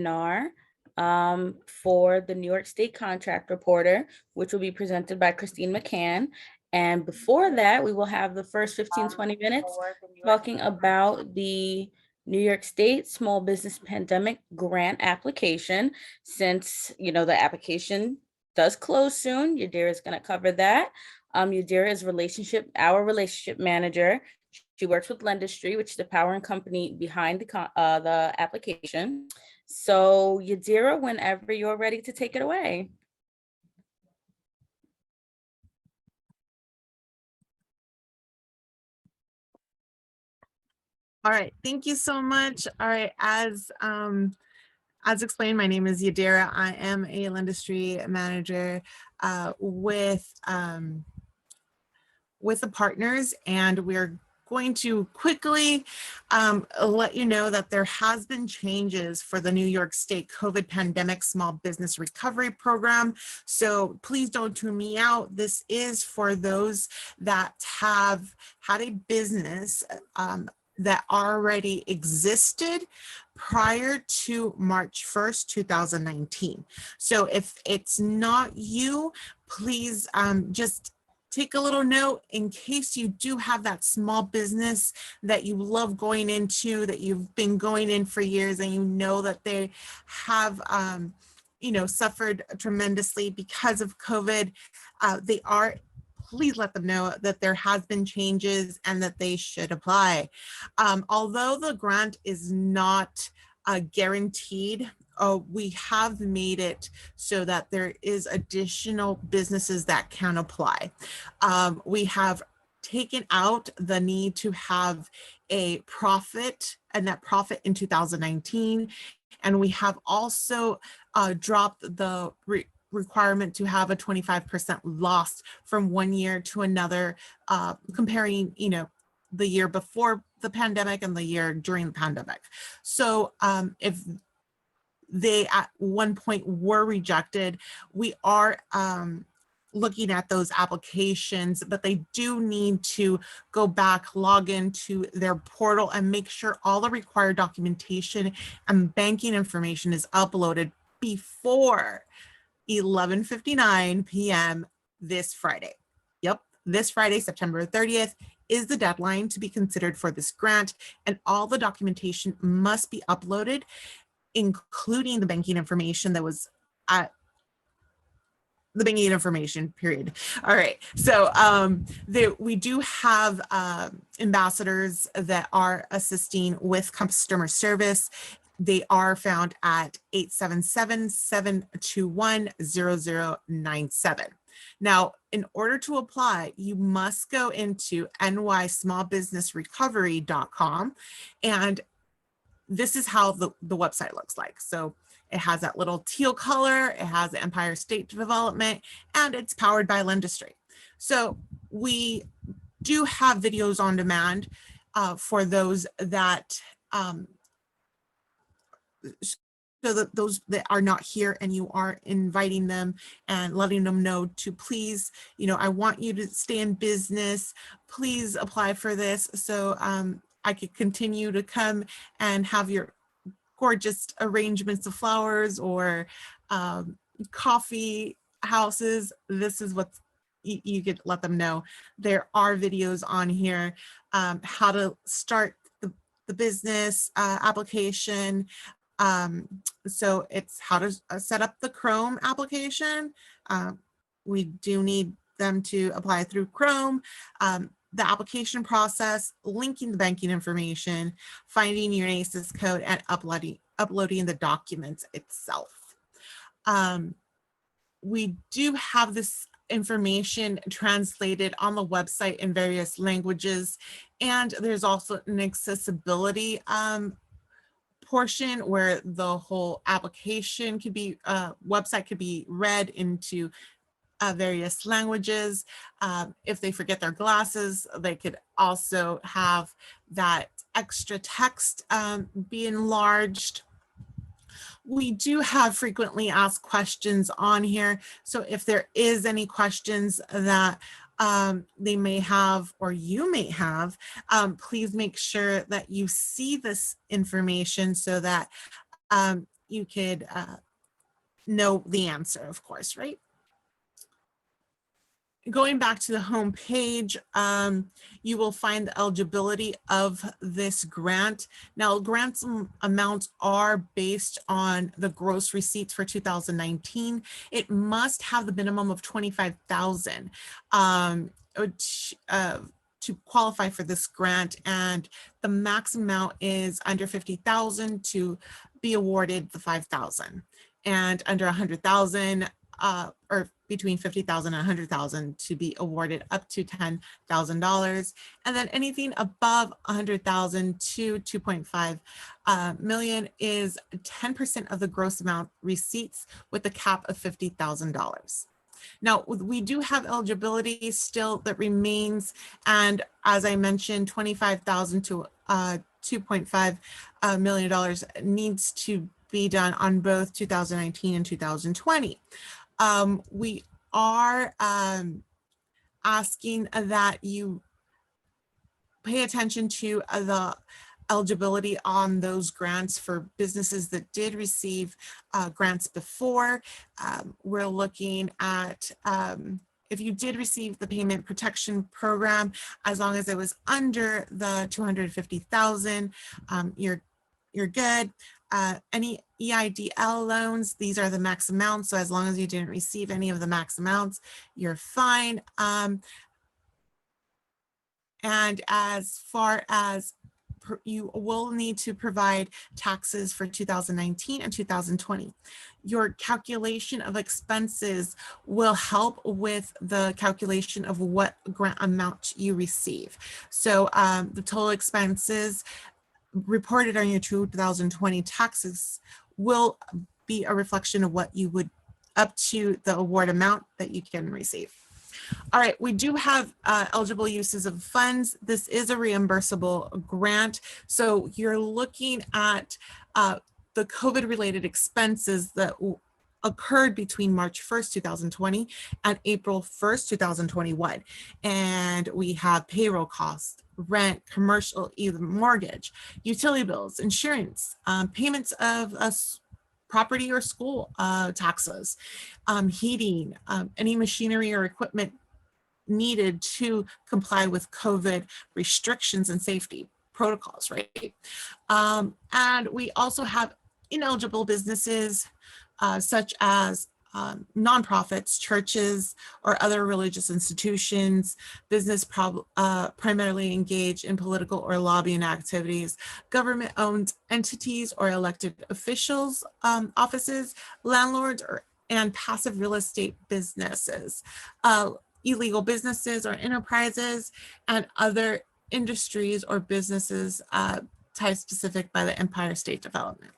webinar for the New York State Contract Reporter, which will be presented by Christine McCann. And before that, we will have the first 15-20 minutes talking about the New York State Small Business Pandemic Grant application. Since, the application does close soon, Yadira is going to cover that. Yadira is our relationship manager. She works with Lendistry, which is the power and company behind the application. So Yadira, whenever you're ready to take it away. All right, thank you so much. All right, as explained, my name is Yadira. I am a Lendistry manager with the partners, and we're going to quickly let you know that there has been changes for the New York State COVID pandemic small business recovery program. So please don't tune me out. This is for those that have had a business that already existed prior to March 1st, 2019. So if it's not you, please just take a little note in case you do have that small business that you love going into, that you've been going in for years, and you know that they have suffered tremendously because of COVID. Please let them know that there has been changes and that they should apply. Although the grant is not guaranteed, we have made it so that there is additional businesses that can apply. We have taken out the need to have a profit, a net profit in 2019, and we have also dropped the requirement to have a 25% loss from one year to another, comparing, the year before the pandemic and the year during the pandemic. So if they at one point were rejected, we are looking at those applications, but they do need to go back, log into their portal, and make sure all the required documentation and banking information is uploaded before 11:59 p.m. this Friday. Yep, this Friday, September 30th, is the deadline to be considered for this grant, and all the documentation must be uploaded, including the banking information that was at the banking information period. All right, so we do have ambassadors that are assisting with customer service. They are found at 877-721-0097. Now, in order to apply, you must go into nysmallbusinessrecovery.com, and this is how the website looks like. So it has that little teal color, it has the Empire State Development, and it's powered by Lendistry. So we do have videos on demand for those that so that those that are not here, and you are inviting them and letting them know to please, I want you to stay in business. Please apply for this so I could continue to come and have your gorgeous arrangements of flowers or coffee houses. This is what you could let them know. There are videos on here, how to start the business application. So it's how to set up the Chrome application. We do need them to apply through Chrome. The application process, linking the banking information, finding your NYS code, and uploading the documents itself. We do have this information translated on the website in various languages, and there's also an accessibility portion where the whole application could be website could be read into various languages. If they forget their glasses, they could also have that extra text be enlarged. We do have frequently asked questions on here. So if there is any questions that they may have or you may have, please make sure that you see this information so that you could know the answer, of course, right? Going back to the home page, you will find the eligibility of this grant. Now, grants amounts are based on the gross receipts for 2019. It must have the minimum of 25,000 to qualify for this grant, and the max amount is under 50,000 to be awarded the 5,000, and under 100,000 or between 50,000 and 100,000 to be awarded up to $10,000. And then anything above 100,000 to 2.5 million is 10% of the gross amount receipts with a cap of $50,000. Now, we do have eligibility still that remains. And as I mentioned, 25,000 to $2.5 million needs to be done on both 2019 and 2020. We are asking that you pay attention to the eligibility on those grants for businesses that did receive grants before. We're looking at if you did receive the payment protection program, as long as it was under the 250,000, you're good. Any EIDL loans, these are the max amounts. So as long as you didn't receive any of the max amounts, you're fine. And as far as you will need to provide taxes for 2019 and 2020. Your calculation of expenses will help with the calculation of what grant amount you receive. So the total expenses reported on your 2020 taxes will be a reflection of what you would up to the award amount that you can receive. All right, we do have eligible uses of funds. This is a reimbursable grant. So you're looking at the COVID-related expenses that occurred between March 1st, 2020 and April 1st, 2021. And we have payroll costs, rent, commercial, either mortgage, utility bills, insurance, payments of property or school taxes, heating, any machinery or equipment needed to comply with COVID restrictions and safety protocols, right? And we also have ineligible businesses such as nonprofits, churches, or other religious institutions, business primarily engaged in political or lobbying activities, government-owned entities or elected officials, offices, landlords, and passive real estate businesses, illegal businesses or enterprises, and other industries or businesses type specific by the Empire State Development.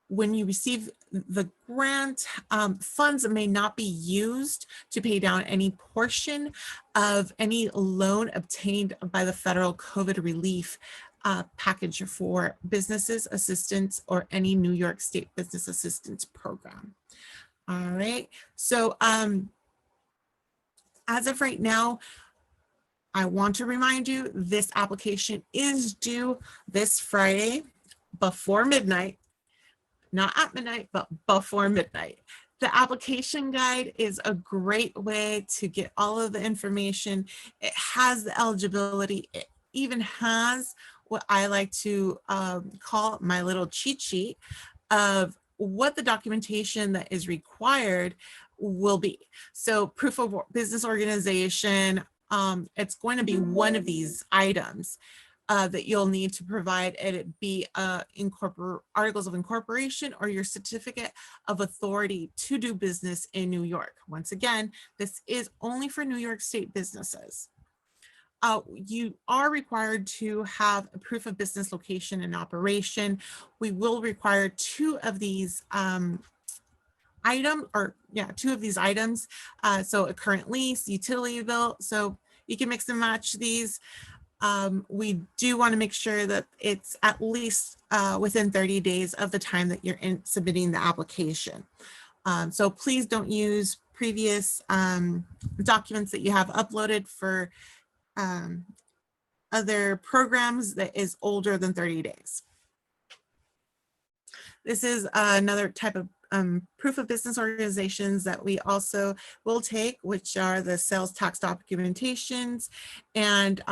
When you receive the grant, funds may not be used to pay down any portion of any loan obtained by the federal COVID relief package for businesses assistance or any New York State business assistance program. All right, so as of right now, I want to remind you, this application is due this Friday before midnight. Not at midnight, but before midnight. The application guide is a great way to get all of the information. It has the eligibility. It even has what I like to call my little cheat sheet of what the documentation that is required will be. So proof of business organization, it's going to be one of these items that you'll need to provide, and it be articles of incorporation or your certificate of authority to do business in New York. Once again, this is only for New York State businesses. You are required to have a proof of business location and operation. We will require two of these items. So a current lease, utility bill. So you can mix and match these. We do want to make sure that it's at least within 30 days of the time that you're submitting the application. So please don't use previous documents that you have uploaded for other programs that is older than 30 days. This is another type of proof of business organizations that we also will take, which are the sales tax documentations. And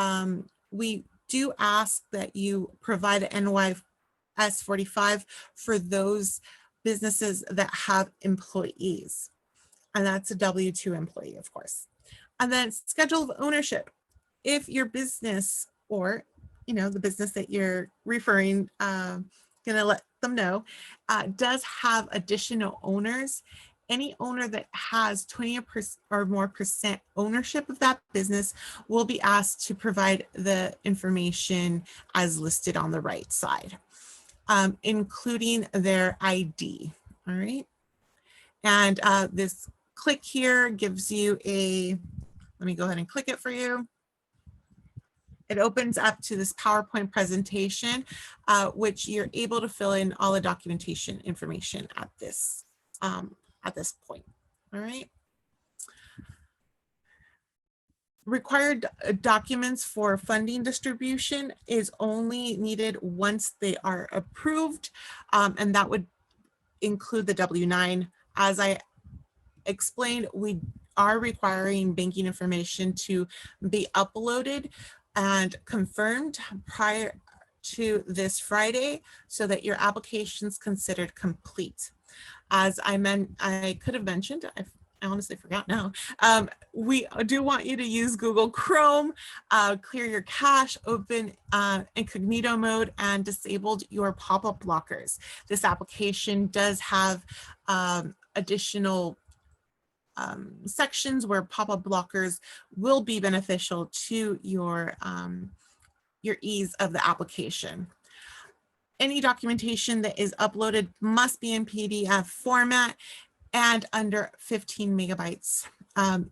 we do ask that you provide an NYS 45 for those businesses that have employees. And that's a W-2 employee, of course. And then schedule of ownership. If your business, or the business that you're referring, gonna let them know, does have additional owners, any owner that has 20 or more percent ownership of that business will be asked to provide the information as listed on the right side, including their ID. All right. And this click here gives you let me go ahead and click it for you. It opens up to this PowerPoint presentation, which you're able to fill in all the documentation information at this point. All right. Required documents for funding distribution is only needed once they are approved, and that would include the W-9. As I explained, we are requiring banking information to be uploaded and confirmed prior to this Friday so that your application is considered complete. As I could have mentioned, I honestly forgot now. We do want you to use Google Chrome, clear your cache, open incognito mode, and disabled your pop-up blockers. This application does have additional sections where pop-up blockers will be beneficial to your ease of the application. Any documentation that is uploaded must be in PDF format and under 15 megabytes.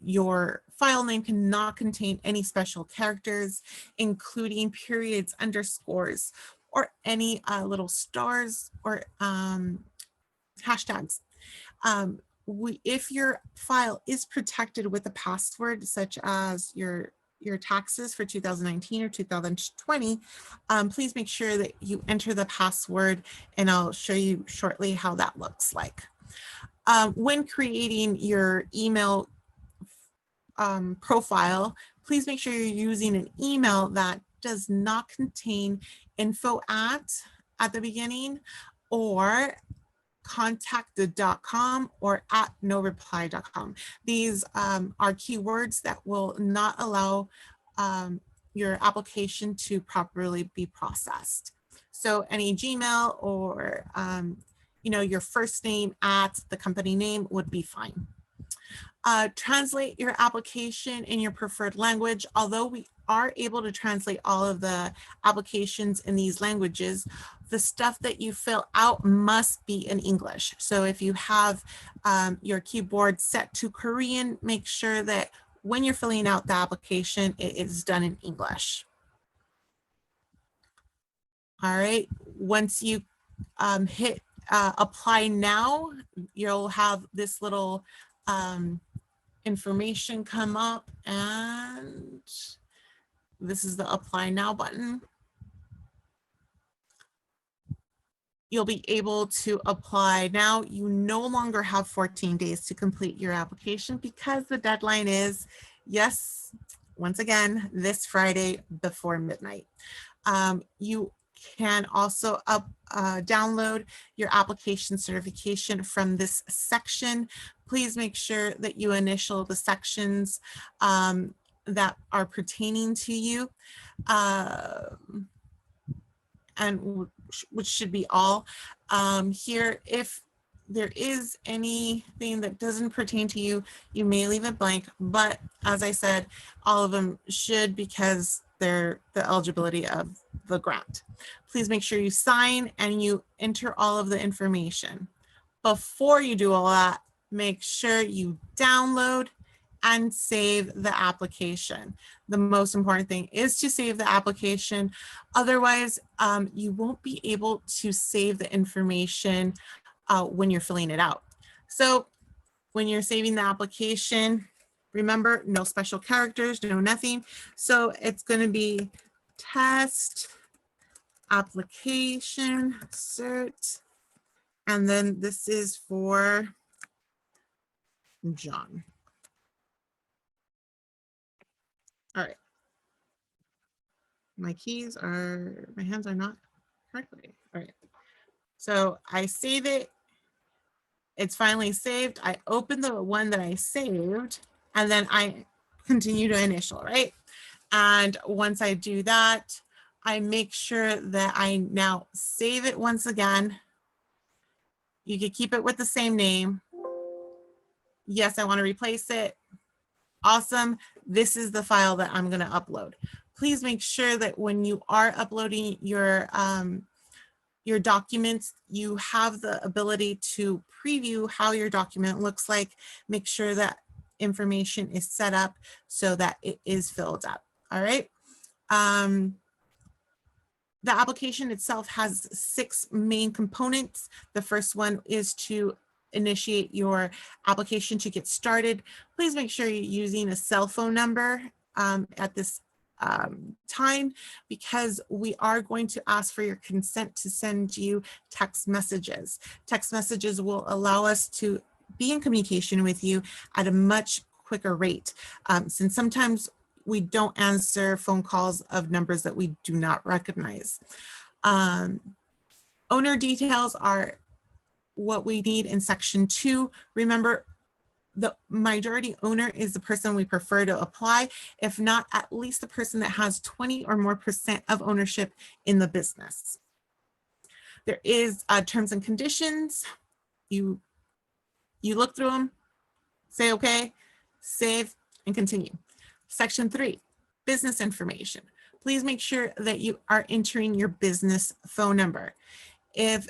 Your file name cannot contain any special characters, including periods, underscores, or any little stars or hashtags. If your file is protected with a password, such as your taxes for 2019 or 2020, please make sure that you enter the password, and I'll show you shortly how that looks like. When creating your email profile, please make sure you're using an email that does not contain info at the beginning, or contacted.com or at noreply.com. These are keywords that will not allow your application to properly be processed. So any Gmail or your first name at the company name would be fine. Translate your application in your preferred language. Although we are able to translate all of the applications in these languages, the stuff that you fill out must be in English. So if you have your keyboard set to Korean, make sure that when you're filling out the application, it is done in English. All right, once you hit apply now, you'll have this little information come up, and this is the apply now button. You'll be able to apply now. You no longer have 14 days to complete your application because the deadline is, yes, once again, this Friday before midnight. You can also download your application certification from this section. Please make sure that you initial the sections that are pertaining to you, and which should be all. Here, if there is anything that doesn't pertain to you, you may leave it blank, but as I said, all of them should, because they're the eligibility of the grant. Please make sure you sign and you enter all of the information. Before you do all that, make sure you download and save the application. The most important thing is to save the application. Otherwise, you won't be able to save the information when you're filling it out. So when you're saving the application, remember, no special characters, no nothing. So it's going to be test application cert And then this is for John. All right. My hands are not correctly. All right. So I save it. It's finally saved. I open the one that I saved, and then I continue to initial, right? And once I do that, I make sure that I now save it once again. You could keep it with the same name. Yes, I want to replace it. Awesome. This is the file that I'm going to upload. Please make sure that when you are uploading your documents, you have the ability to preview how your document looks like. Make sure that information is set up so that it is filled up. All right. The application itself has 6 main components. The first one is to initiate your application to get started. Please make sure you're using a cell phone number at this time, because we are going to ask for your consent to send you text messages. Text messages will allow us to be in communication with you at a much quicker rate, since sometimes we don't answer phone calls of numbers that we do not recognize. Owner details are what we need in section 2. Remember, the majority owner is the person we prefer to apply, if not at least the person that has 20 or more % of ownership in the business. There is terms and conditions. You look through them, say okay, save, and continue. Section 3, business information. Please make sure that you are entering your business phone number. If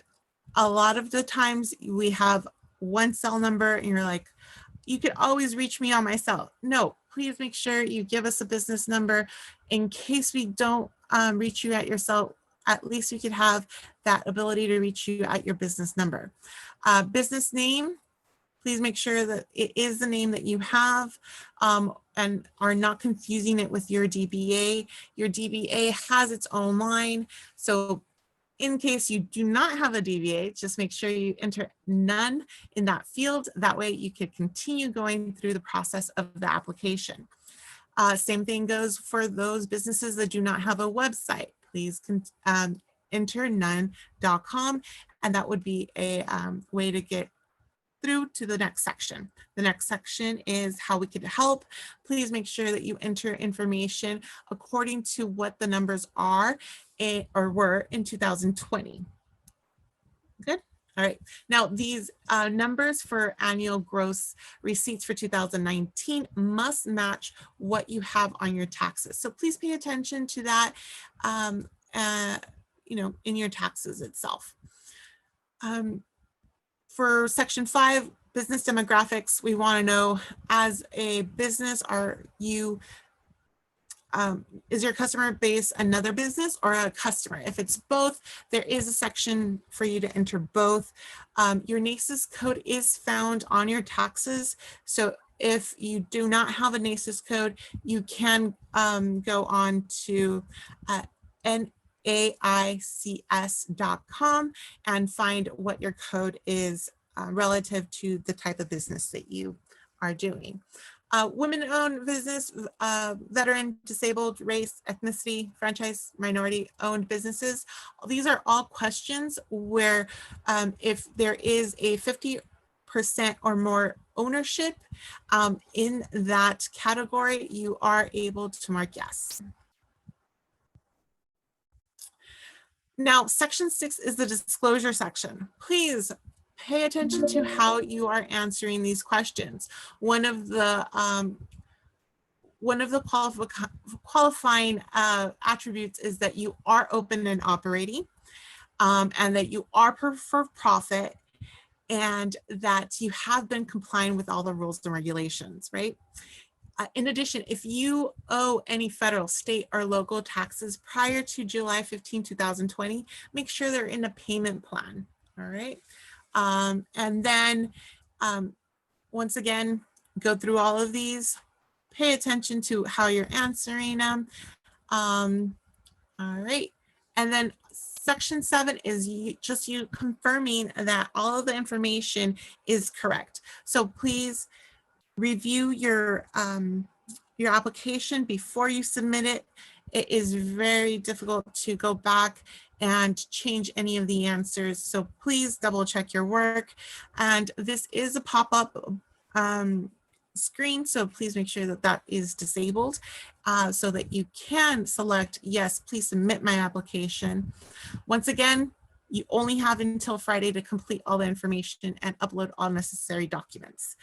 a lot of the times we have one cell number and you're like, you could always reach me on my cell. No, please make sure you give us a business number in case we don't reach you at your cell. At least we could have that ability to reach you at your business number. Business name, please make sure that it is the name that you have, and are not confusing it with your DBA. Your DBA has its own line. So in case you do not have a DBA, just make sure you enter none in that field. That way you can continue going through the process of the application. Same thing goes for those businesses that do not have a website. Please enter none.com, and that would be a way to get through to the next section. The next section is how we could help. Please make sure that you enter information according to what the numbers are or were in 2020. Good. All right. Now, these numbers for annual gross receipts for 2019 must match what you have on your taxes. So please pay attention to that, in your taxes itself. For section 5, business demographics, we want to know, as a business, is your customer base another business or a customer? If it's both, there is a section for you to enter both. Your NYS code is found on your taxes. So if you do not have a NYS code, you can go on to NAICS.com and find what your code is relative to the type of business that you are doing. Women-owned business, veteran, disabled, race, ethnicity, franchise, minority-owned businesses. These are all questions where if there is a 50% or more ownership in that category, you are able to mark yes. Now, section 6 is the disclosure section. Please pay attention to how you are answering these questions. One of the qualifying attributes is that you are open and operating, and that you are for profit, and that you have been complying with all the rules and regulations, right? In addition, if you owe any federal, state, or local taxes prior to July 15, 2020, make sure they're in a payment plan, all right? And then, once again, go through all of these, pay attention to how you're answering them. All right, and then Section 7 is just you confirming that all of the information is correct. So please review your application before you submit it. It is very difficult to go back and change any of the answers. So please double check your work. And this is a pop-up screen, so please make sure that that is disabled so that you can select, yes, please submit my application. Once again, you only have until Friday to complete all the information and upload all necessary documents.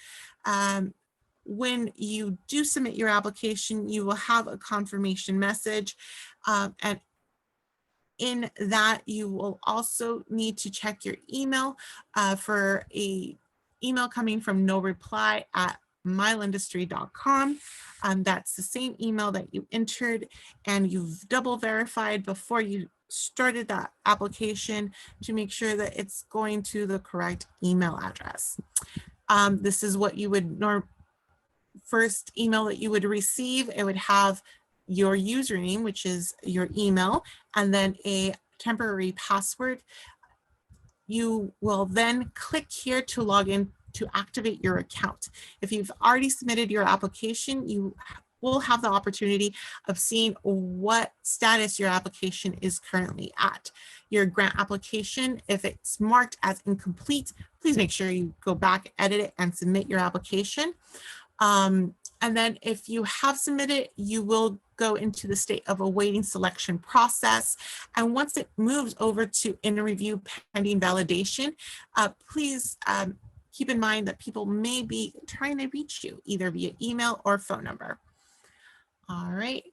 When you do submit your application, you will have a confirmation message, and in that you will also need to check your email for a email coming from no reply at mylindustry.com. That's the same email that you entered and you've double verified before you started that application to make sure that it's going to the correct email address. This is what you would first email that you would receive. It would have your username, which is your email, and then a temporary password. You will then click here to log in to activate your account. If you've already submitted your application, you will have the opportunity of seeing what status your application is currently at. Your grant application, if it's marked as incomplete, please make sure you go back, edit it, and submit your application. And then if you have submitted, you will go into the state of awaiting selection process. And once it moves over to in review pending validation, please keep in mind that people may be trying to reach you either via email or phone number. All right.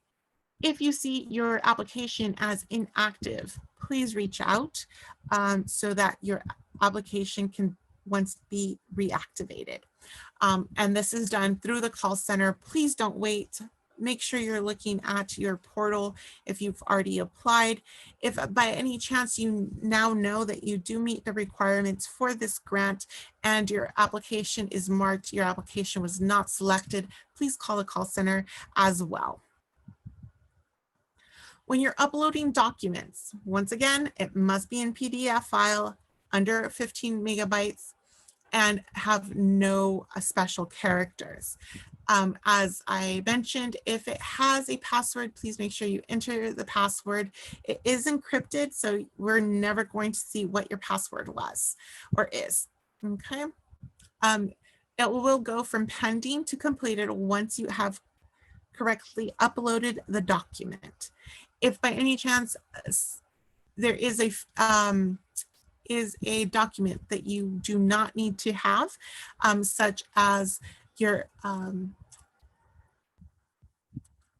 If you see your application as inactive, please reach out so that your application can once be reactivated. And this is done through the call center. Please don't wait. Make sure you're looking at your portal if you've already applied. If by any chance you now know that you do meet the requirements for this grant and your application is marked, your application was not selected, please call the call center as well. When you're uploading documents, once again, it must be in PDF file under 15 megabytes and have no special characters. As I mentioned, if it has a password, please make sure you enter the password. It is encrypted, so we're never going to see what your password was or is, okay? It will go from pending to completed once you have correctly uploaded the document. If by any chance there is a document that you do not need to have, such as your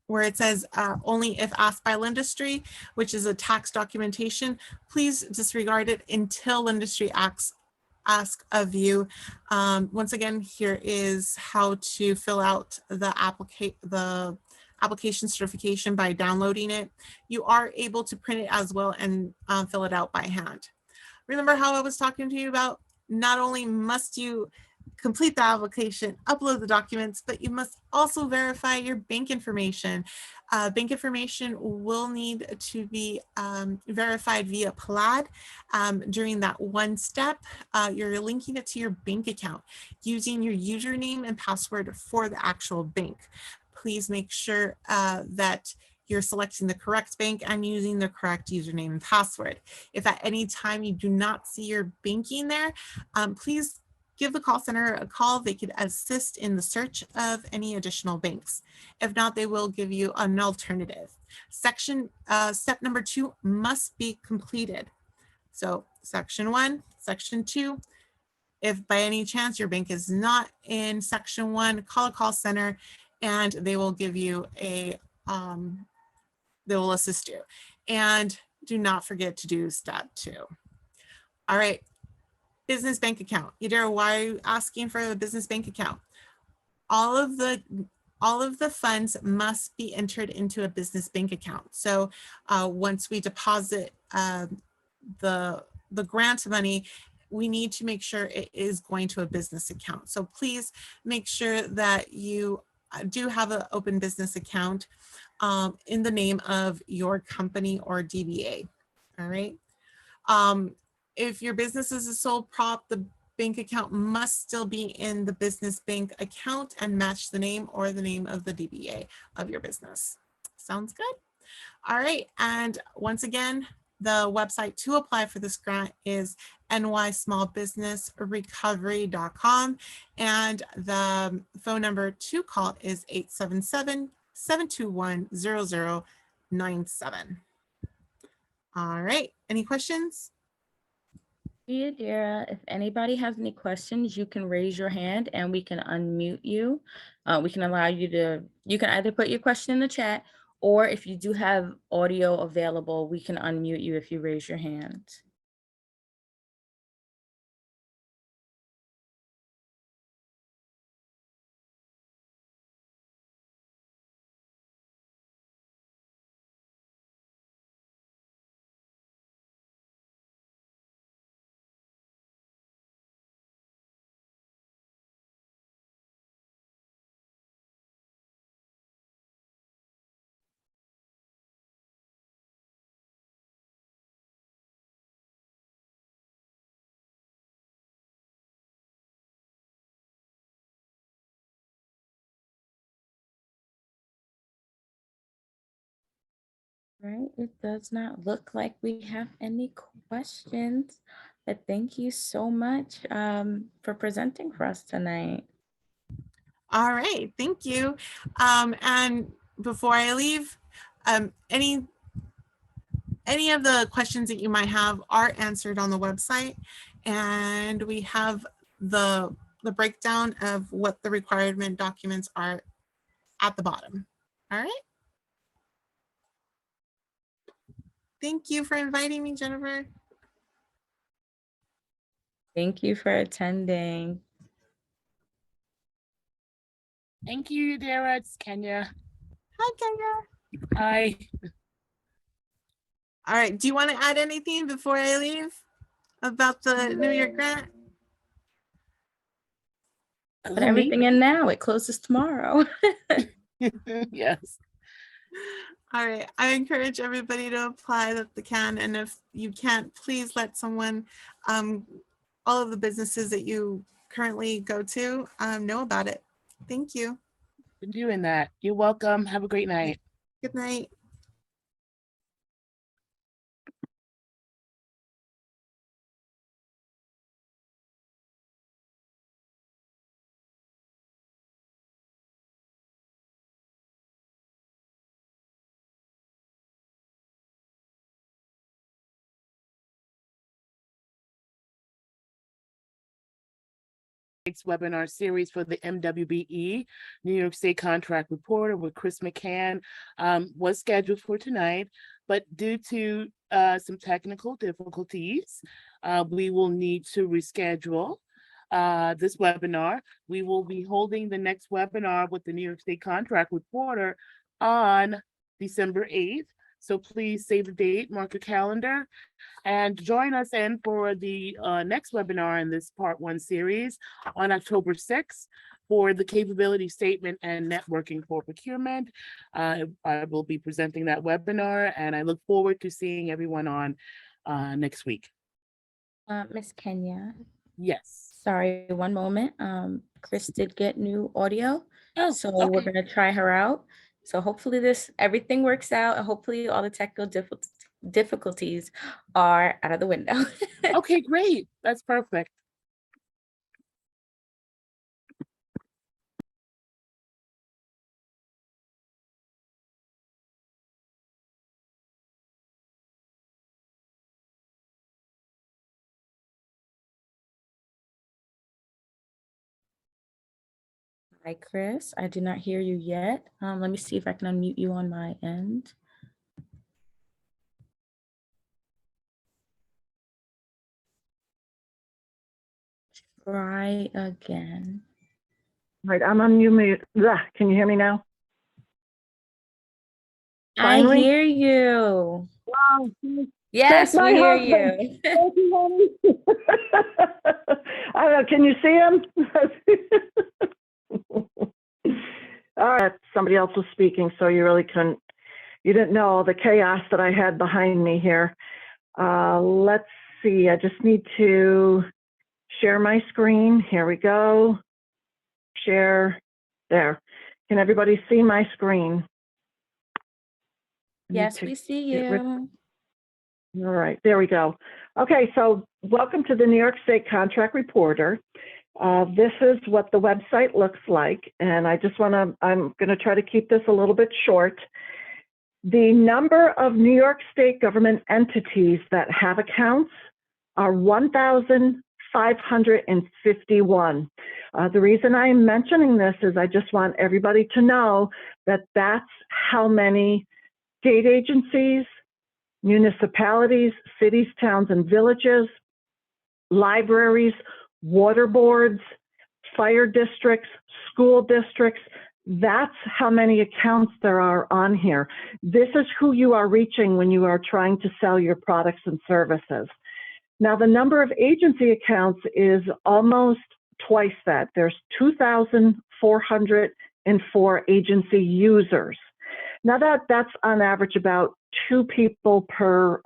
where it says only if asked by Lindustry, which is a tax documentation, please disregard it until Lindustry ask of you. Once again, here is how to fill out the application certification by downloading it. You are able to print it as well and fill it out by hand. Remember how I was talking to you about not only must you complete the application, upload the documents, but you must also verify your bank information. Bank information will need to be verified via Plaid. During that one step, you're linking it to your bank account using your username and password for the actual bank. Please make sure that you're selecting the correct bank and using the correct username and password. If at any time you do not see your banking there, please give the call center a call. They could assist in the search of any additional banks. If not, they will give you an alternative. Step number 2 must be completed. So section 1, section 2, if by any chance your bank is not in section 1, call a call center and they will give you they will assist you. And do not forget to do step 2. All right. Business bank account. Yadira, why are you asking for a business bank account? All of the funds must be entered into a business bank account. So once we deposit the grant money, we need to make sure it is going to a business account. So please make sure that you do have an open business account in the name of your company or DBA. All right. If your business is a sole prop, the bank account must still be in the business bank account and match the name or the name of the DBA of your business. Sounds good? All right, and once again, the website to apply for this grant is nysmallbusinessrecovery.com, and the phone number to call is 877-721-0097. All right, any questions? Dara, if anybody has any questions, you can raise your hand and we can unmute you. We can allow you to, you can either put your question in the chat, or if you do have audio available, we can unmute you if you raise your hand. Right, it does not look like we have any questions, but thank you so much for presenting for us tonight. All right, thank you. And before I leave, any of the questions that you might have are answered on the website, and we have the breakdown of what the requirement documents are at the bottom. All right. Thank you for inviting me, Jennifer. Thank you for attending. Thank you, Dara. It's Kenya. Hi, Kenya. Hi. All right. Do you want to add anything before I leave about the New Year grant? Put everything in now. It closes tomorrow. Yes. All right. I encourage everybody to apply that they can. And if you can't, please let someone, all of the businesses that you currently go to know about it. Thank you. Been doing that. You're welcome. Have a great night. Good night. Webinar series for the MWBE, New York State Contract Reporter with Chris McCann, was scheduled for tonight, but due to some technical difficulties, we will need to reschedule this webinar. We will be holding the next webinar with the New York State Contract Reporter on December 8th. So please save the date, mark your calendar, and join us in for the next webinar in this part 1 series on October 6th for the capability statement and networking for procurement. I will be presenting that webinar, and I look forward to seeing everyone on next week. Miss Kenya. Yes. Sorry, one moment. Chris did get new audio. Oh, so okay. We're gonna try her out. So hopefully everything works out, and hopefully all the technical difficulties are out of the window. Okay, great. That's perfect. Hi, Chris. I do not hear you yet. Let me see if I can unmute you on my end. Try again. Right, I'm unmuted. Can you hear me now? Finally? I hear you. Wow. Yes, That's my we hear husband. you. Thank you, honey. I don't know, can you see him? All right, somebody else was speaking, so you really couldn't, you didn't know the chaos that I had behind me here. Let's see, I just need to share my screen. Here we go. Share, there. Can everybody see my screen? Yes, we see you. All right, there we go. Okay, so welcome to the New York State Contract Reporter. This is what the website looks like, and I'm gonna try to keep this a little bit short. The number of New York State government entities that have accounts are 1,551. The reason I'm mentioning this is I just want everybody to know that that's how many state agencies, municipalities, cities, towns, and villages, libraries, water boards, fire districts, school districts. That's how many accounts there are on here. This is who you are reaching when you are trying to sell your products and services. Now, the number of agency accounts is almost twice that. There's 2,404 agency users. Now that's on average about 2 people per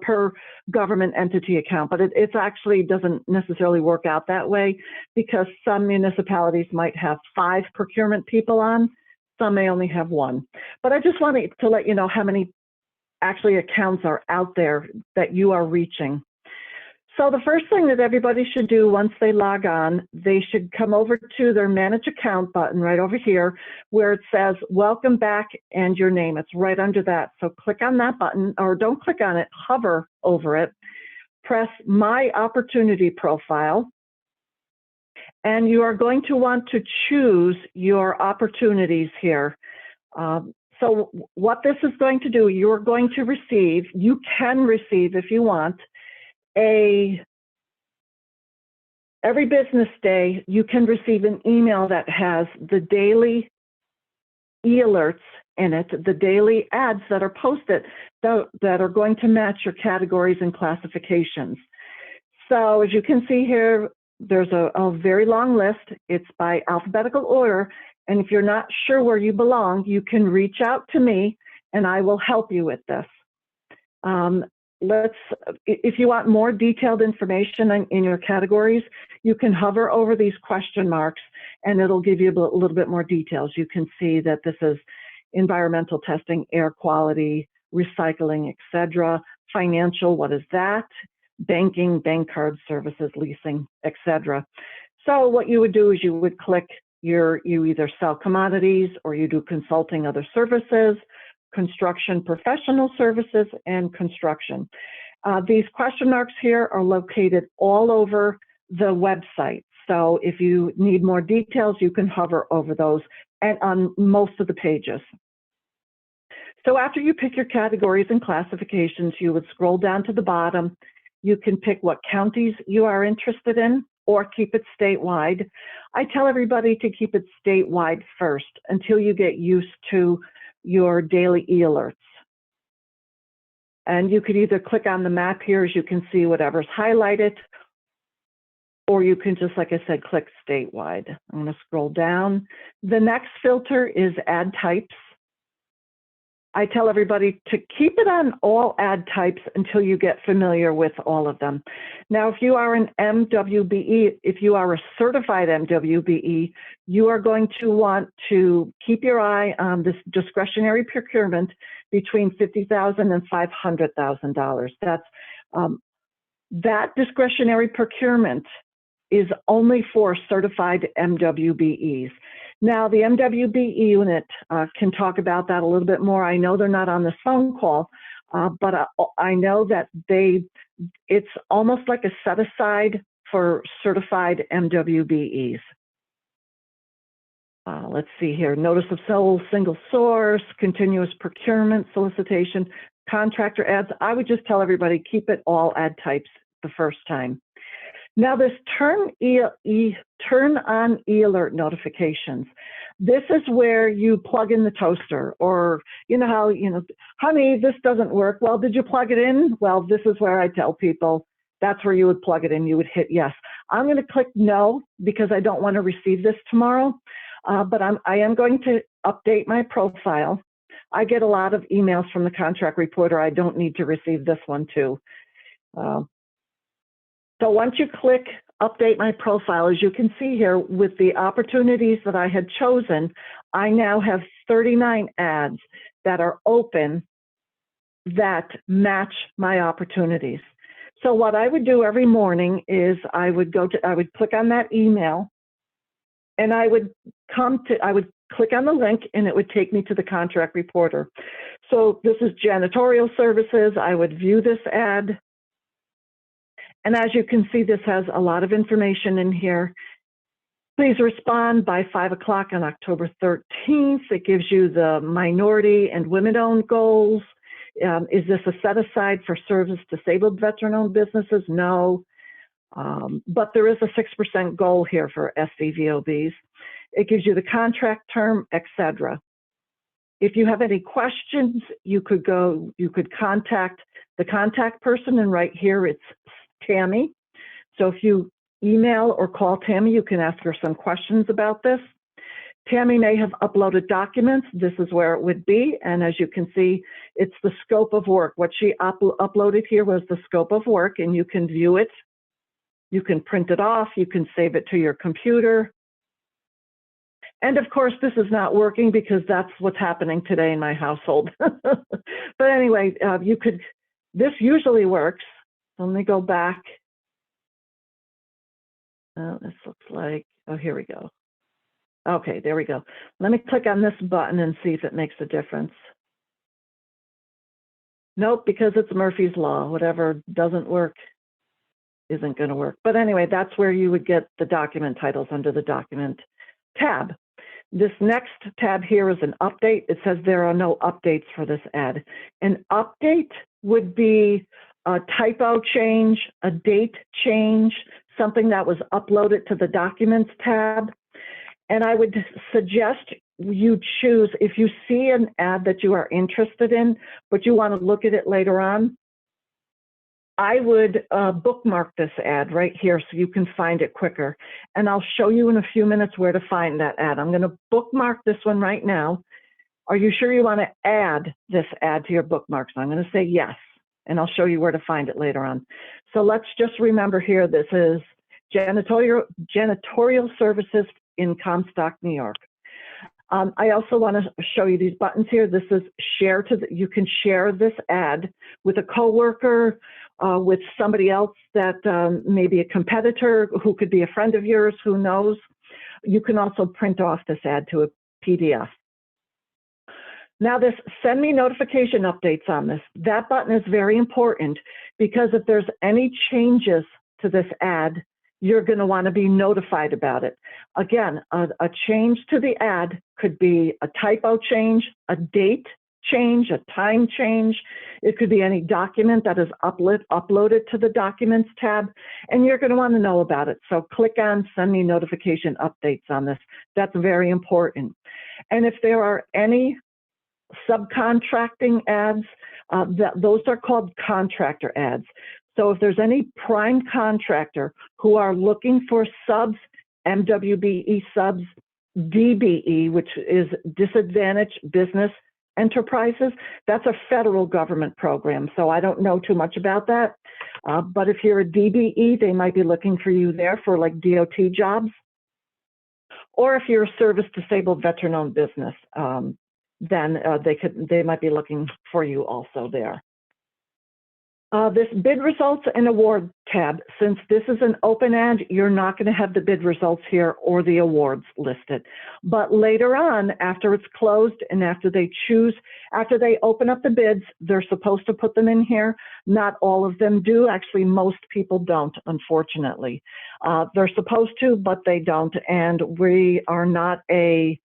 per government entity account, but it actually doesn't necessarily work out that way because some municipalities might have 5 procurement people on, some may only have 1. But I just wanted to let you know how many actually accounts are out there that you are reaching. So the first thing that everybody should do once they log on, they should come over to their Manage Account button right over here where it says Welcome Back and your name. It's right under that. So click on that button, or don't click on it, hover over it, press My Opportunity Profile, and you are going to want to choose your opportunities here. So what this is going to do, you're going to receive, you can receive if you want, every business day, you can receive an email that has the daily e-alerts in it, the daily ads that are posted that are going to match your categories and classifications. So as you can see here, there's a very long list. It's by alphabetical order. And if you're not sure where you belong, you can reach out to me and I will help you with this. If you want more detailed information in your categories, you can hover over these question marks and it'll give you a little bit more details. You can see that this is environmental testing, air quality, recycling, etc. Financial, what is that? Banking, bank card services, leasing, etc. So what you would do is you would click you either sell commodities or you do consulting, other services, construction, professional services, and construction. These question marks here are located all over the website. So if you need more details, you can hover over those and on most of the pages. So after you pick your categories and classifications, you would scroll down to the bottom. You can pick what counties you are interested in or keep it statewide. I tell everybody to keep it statewide first until you get used to your daily e-alerts. And you could either click on the map here as you can see whatever's highlighted, or you can just, like I said, click statewide. I'm going to scroll down. The next filter is ad types. I tell everybody to keep it on all ad types until you get familiar with all of them. Now, if you are an MWBE, if you are a certified MWBE, you are going to want to keep your eye on this discretionary procurement between $50,000 and $500,000. That's that discretionary procurement is only for certified MWBEs. Now, the MWBE unit can talk about that a little bit more. I know they're not on this phone call, but I know that it's almost like a set aside for certified MWBEs. Let's see here, notice of sole, single source, continuous procurement, solicitation, contractor ads. I would just tell everybody, keep it all ad types the first time. Now this turn on e-alert notifications. This is where you plug in the toaster, or you know how, honey, this doesn't work. Well, did you plug it in? Well, this is where I tell people that's where you would plug it in. You would hit yes. I'm going to click no because I don't want to receive this tomorrow, but I am going to update my profile. I get a lot of emails from the contract reporter. I don't need to receive this one too. So once you click update my profile, as you can see here, with the opportunities that I had chosen, I now have 39 ads that are open that match my opportunities. So what I would do every morning is I would click on that email, and I would click on the link, and it would take me to the contract reporter. So this is janitorial services. I would view this ad. And as you can see, this has a lot of information in here. Please respond by 5 o'clock on October 13th. It gives you the minority and women-owned goals. Is this a set aside for service disabled veteran-owned businesses? No. But there is a 6% goal here for SVVOBs. It gives you the contract term, etc. If you have any questions, you could contact the contact person, and right here it's Tammy. So if you email or call Tammy, you can ask her some questions about this. Tammy may have uploaded documents. This is where it would be. And as you can see, it's the scope of work. What she uploaded here was the scope of work, and you can view it. You can print it off. You can save it to your computer. And of course, this is not working because that's what's happening today in my household. But anyway, this usually works. Let me go back. This looks like, oh, here we go. Okay, there we go. Let me click on this button and see if it makes a difference. Nope, because it's Murphy's Law. Whatever doesn't work isn't going to work. But anyway, that's where you would get the document titles under the document tab. This next tab here is an update. It says there are no updates for this ad. An update would be a typo change, a date change, something that was uploaded to the Documents tab. And I would suggest you choose, if you see an ad that you are interested in, but you want to look at it later on, I would bookmark this ad right here so you can find it quicker. And I'll show you in a few minutes where to find that ad. I'm going to bookmark this one right now. Are you sure you want to add this ad to your bookmarks? I'm going to say yes, and I'll show you where to find it later on. So let's just remember here, this is janitorial services in Comstock, New York. I also want to show you these buttons here. This is share to, you can share this ad with a coworker, with somebody else that may be a competitor, who could be a friend of yours, who knows. You can also print off this ad to a PDF. Now this send me notification updates on this. That button is very important because if there's any changes to this ad, you're going to want to be notified about it. Again, a change to the ad could be a typo change, a date change, a time change. It could be any document that is uploaded to the Documents tab, and you're going to want to know about it. So click on Send Me Notification Updates on this. That's very important. And if there are any subcontracting ads, those are called contractor ads. So if there's any prime contractor who are looking for subs, MWBE subs, DBE, which is Disadvantaged Business Enterprises, that's a federal government program. So I don't know too much about that. But if you're a DBE, they might be looking for you there for like DOT jobs. Or if you're a service disabled veteran-owned business, then they might be looking for you also there. This bid results and award tab, since this is an open ad, you're not going to have the bid results here or the awards listed. But later on, after it's closed and after they open up the bids, they're supposed to put them in here. Not all of them do. Actually, most people don't, unfortunately. They're supposed to, but they don't. And we are not a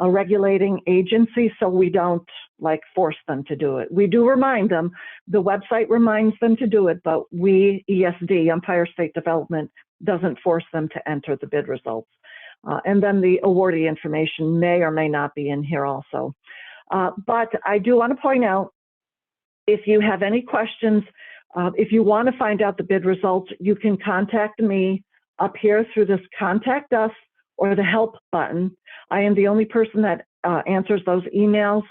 regulating agency, so we don't like force them to do it. We do remind them, the website reminds them to do it, but we, ESD, Empire State Development, doesn't force them to enter the bid results. And then the awardee information may or may not be in here also. But I do want to point out, if you have any questions, if you want to find out the bid results, you can contact me up here through this Contact Us or the Help button. I am the only person that answers those emails.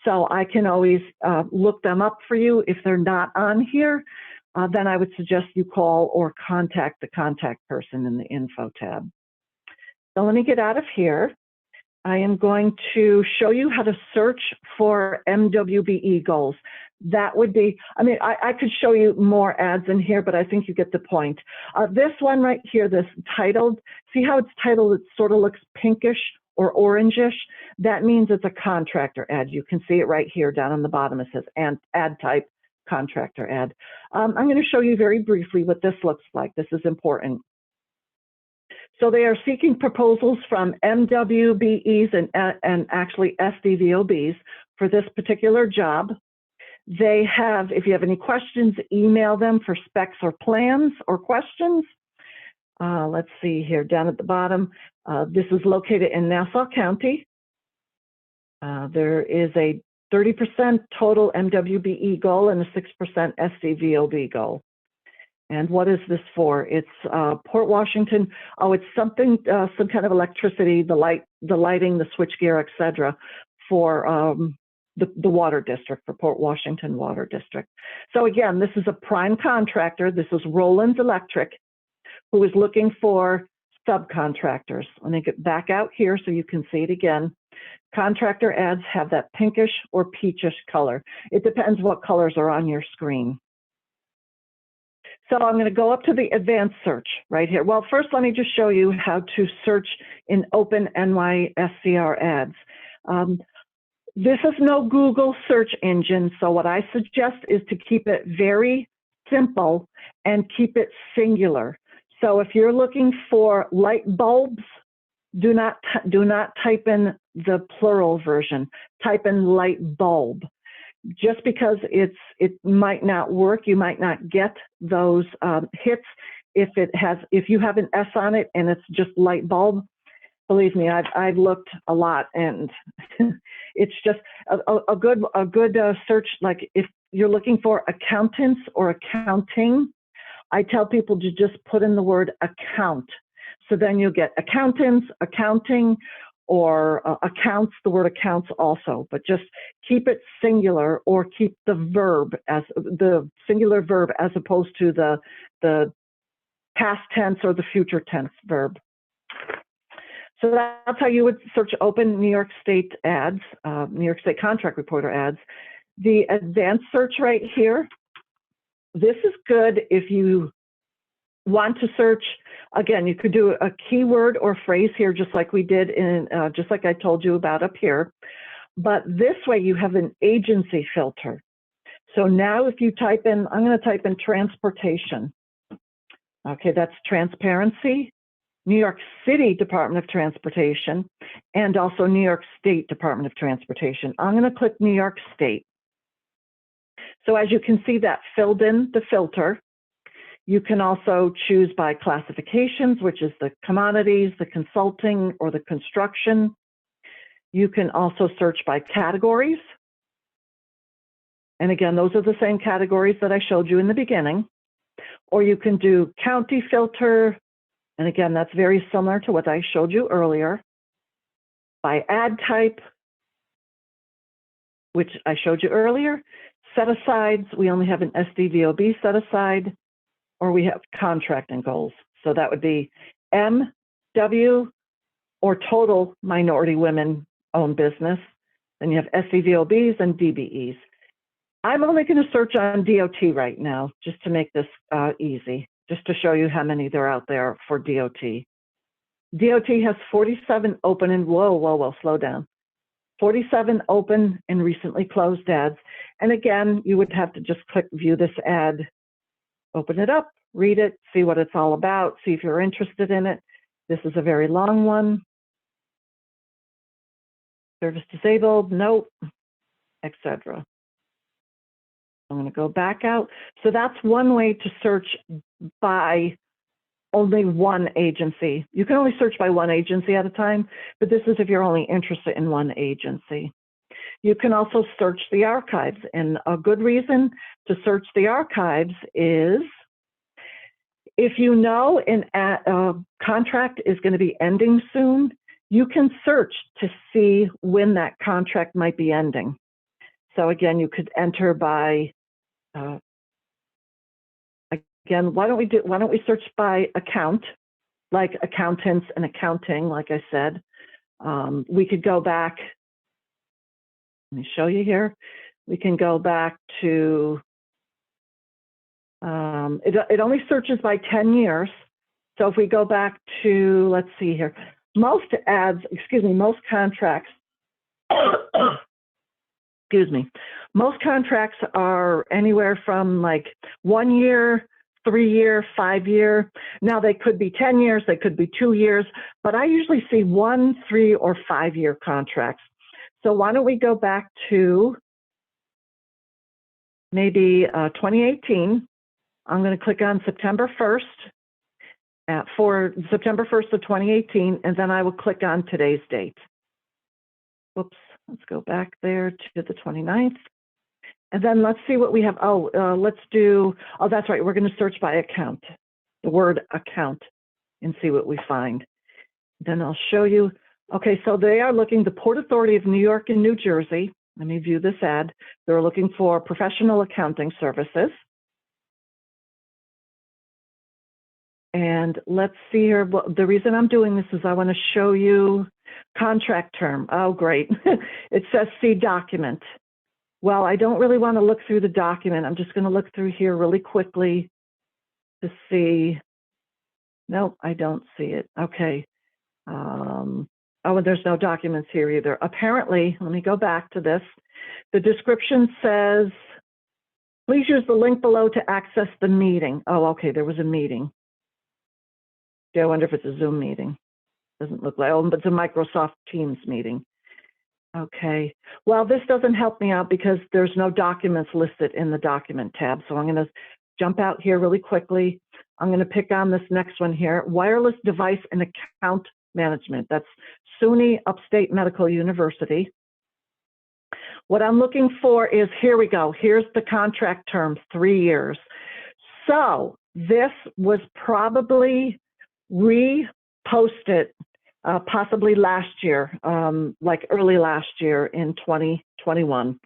So I can always look them up for you. If they're not on here, then I would suggest you call or contact the contact person in the info tab. So let me get out of here. I am going to show you how to search for MWBE goals. That would be, I mean, I could show you more ads in here, but I think you get the point. This one right here, this titled, see how it's titled? It sort of looks pinkish or orangish. That means it's a contractor ad. You can see it right here down on the bottom. It says ad type contractor ad. I'm going to show you very briefly what this looks like. This is important. So they are seeking proposals from MWBEs and actually SDVOBs for this particular job. They have, if you have any questions, email them for specs or plans or questions. Let's see here, down at the bottom. This is located in Nassau County. There is a 30% total MWBE goal and a 6% SDVOB goal. And what is this for? It's Port Washington. Oh, it's something, some kind of electricity, the lighting, the switchgear, etc., for the water district, for Port Washington Water District. So again, this is a prime contractor. This is Roland's Electric, who is looking for subcontractors. Let me get back out here so you can see it again. Contractor ads have that pinkish or peachish color. It depends what colors are on your screen. So I'm going to go up to the advanced search right here. Well, first, let me just show you how to search in open NYSCR ads. This is no Google search engine, so what I suggest is to keep it very simple and keep it singular. So if you're looking for light bulbs, do not type in the plural version. Type in light bulb. Just because it might not work, you might not get those hits if you have an S on it and it's just light bulb. Believe me, I've looked a lot, and it's just a good search. Like if you're looking for accountants or accounting, I tell people to just put in the word account. So then you'll get accountants, accounting, or accounts, the word accounts also, but just keep it singular or keep the verb as the singular verb as opposed to the past tense or the future tense verb. So that's how you would search open New York State ads, New York State contract reporter ads. The advanced search right here, this is good if you want to search. Again, you could do a keyword or phrase here, just like we did in, just like I told you about up here. But this way you have an agency filter. So now if you type in, I'm going to type in transportation. Okay, that's transparency, New York City Department of Transportation, and also New York State Department of Transportation. I'm going to click New York State. So as you can see, that filled in the filter. You can also choose by classifications, which is the commodities, the consulting, or the construction. You can also search by categories. And again, those are the same categories that I showed you in the beginning. Or you can do county filter. And again, that's very similar to what I showed you earlier. By ad type, which I showed you earlier. Set asides, we only have an SDVOB set aside. Or we have contracting goals. So that would be MW or total minority women-owned business. Then you have SCVOBs and DBEs. I'm only going to search on DOT right now, just to make this easy, just to show you how many there are out there for DOT. DOT has 47 open and, whoa, slow down. 47 open and recently closed ads. And again, you would have to just click view this ad. Open it up, read it, see what it's all about, see if you're interested in it. This is a very long one. Service disabled, nope, etc. I'm going to go back out. So that's one way to search by only one agency. You can only search by one agency at a time, but this is if you're only interested in one agency. You can also search the archives, and a good reason to search the archives is if you know a contract is going to be ending soon, you can search to see when that contract might be ending. So again, you could enter by, again, why don't we search by account, like accountants and accounting, like I said. We could go back, let me show you here. We can go back to, it only searches by 10 years. So if we go back to, let's see here, most contracts, excuse me, most contracts are anywhere from like 1 year, 3 year, 5 year. Now they could be 10 years, they could be 2 years, but I usually see 1, 3, or 5 year contracts. So why don't we go back to maybe 2018. I'm going to click on September 1st for September 1st of 2018, and then I will click on today's date. Whoops, let's go back there to the 29th. And then let's see what we have. Let's do, that's right. We're going to search by account, the word account, and see what we find. Then I'll show you. Okay, so they are looking, the Port Authority of New York and New Jersey. Let me view this ad. They're looking for professional accounting services. And let's see here. The reason I'm doing this is I want to show you contract term. Oh, great. It says see document. Well, I don't really want to look through the document. I'm just going to look through here really quickly to see. Nope, I don't see it. Okay. Oh, and there's no documents here either. Apparently, let me go back to this. The description says, please use the link below to access the meeting. Oh, okay, there was a meeting. I wonder if it's a Zoom meeting. Doesn't look like, but it's a Microsoft Teams meeting. Okay, well, this doesn't help me out because there's no documents listed in the document tab. So I'm going to jump out here really quickly. I'm going to pick on this next one here, wireless device and account management. That's SUNY Upstate Medical University. What I'm looking for is, here we go. Here's the contract term, 3 years. So this was probably reposted possibly last year, like early last year in 2021.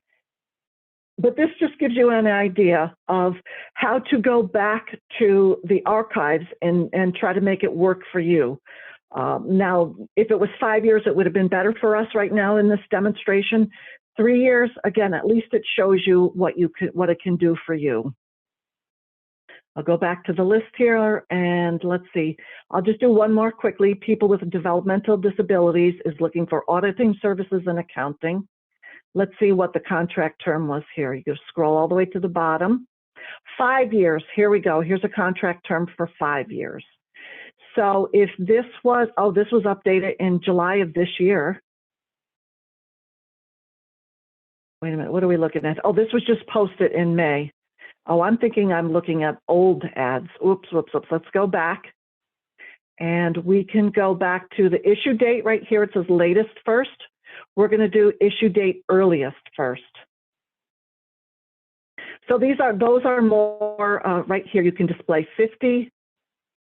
But this just gives you an idea of how to go back to the archives and try to make it work for you. Now, if it was 5 years, it would have been better for us right now in this demonstration. 3 years, again, at least it shows you what it can do for you. I'll go back to the list here and let's see. I'll just do one more quickly. People with developmental disabilities is looking for auditing services and accounting. Let's see what the contract term was here. You can scroll all the way to the bottom. 5 years, here we go. Here's a contract term for 5 years. So if this was, this was updated in July of this year. Wait a minute, what are we looking at? Oh, this was just posted in May. Oh, I'm thinking I'm looking at old ads. Oops. Let's go back. And we can go back to the issue date right here. It says latest first. We're going to do issue date earliest first. So those are more right here. You can display 50,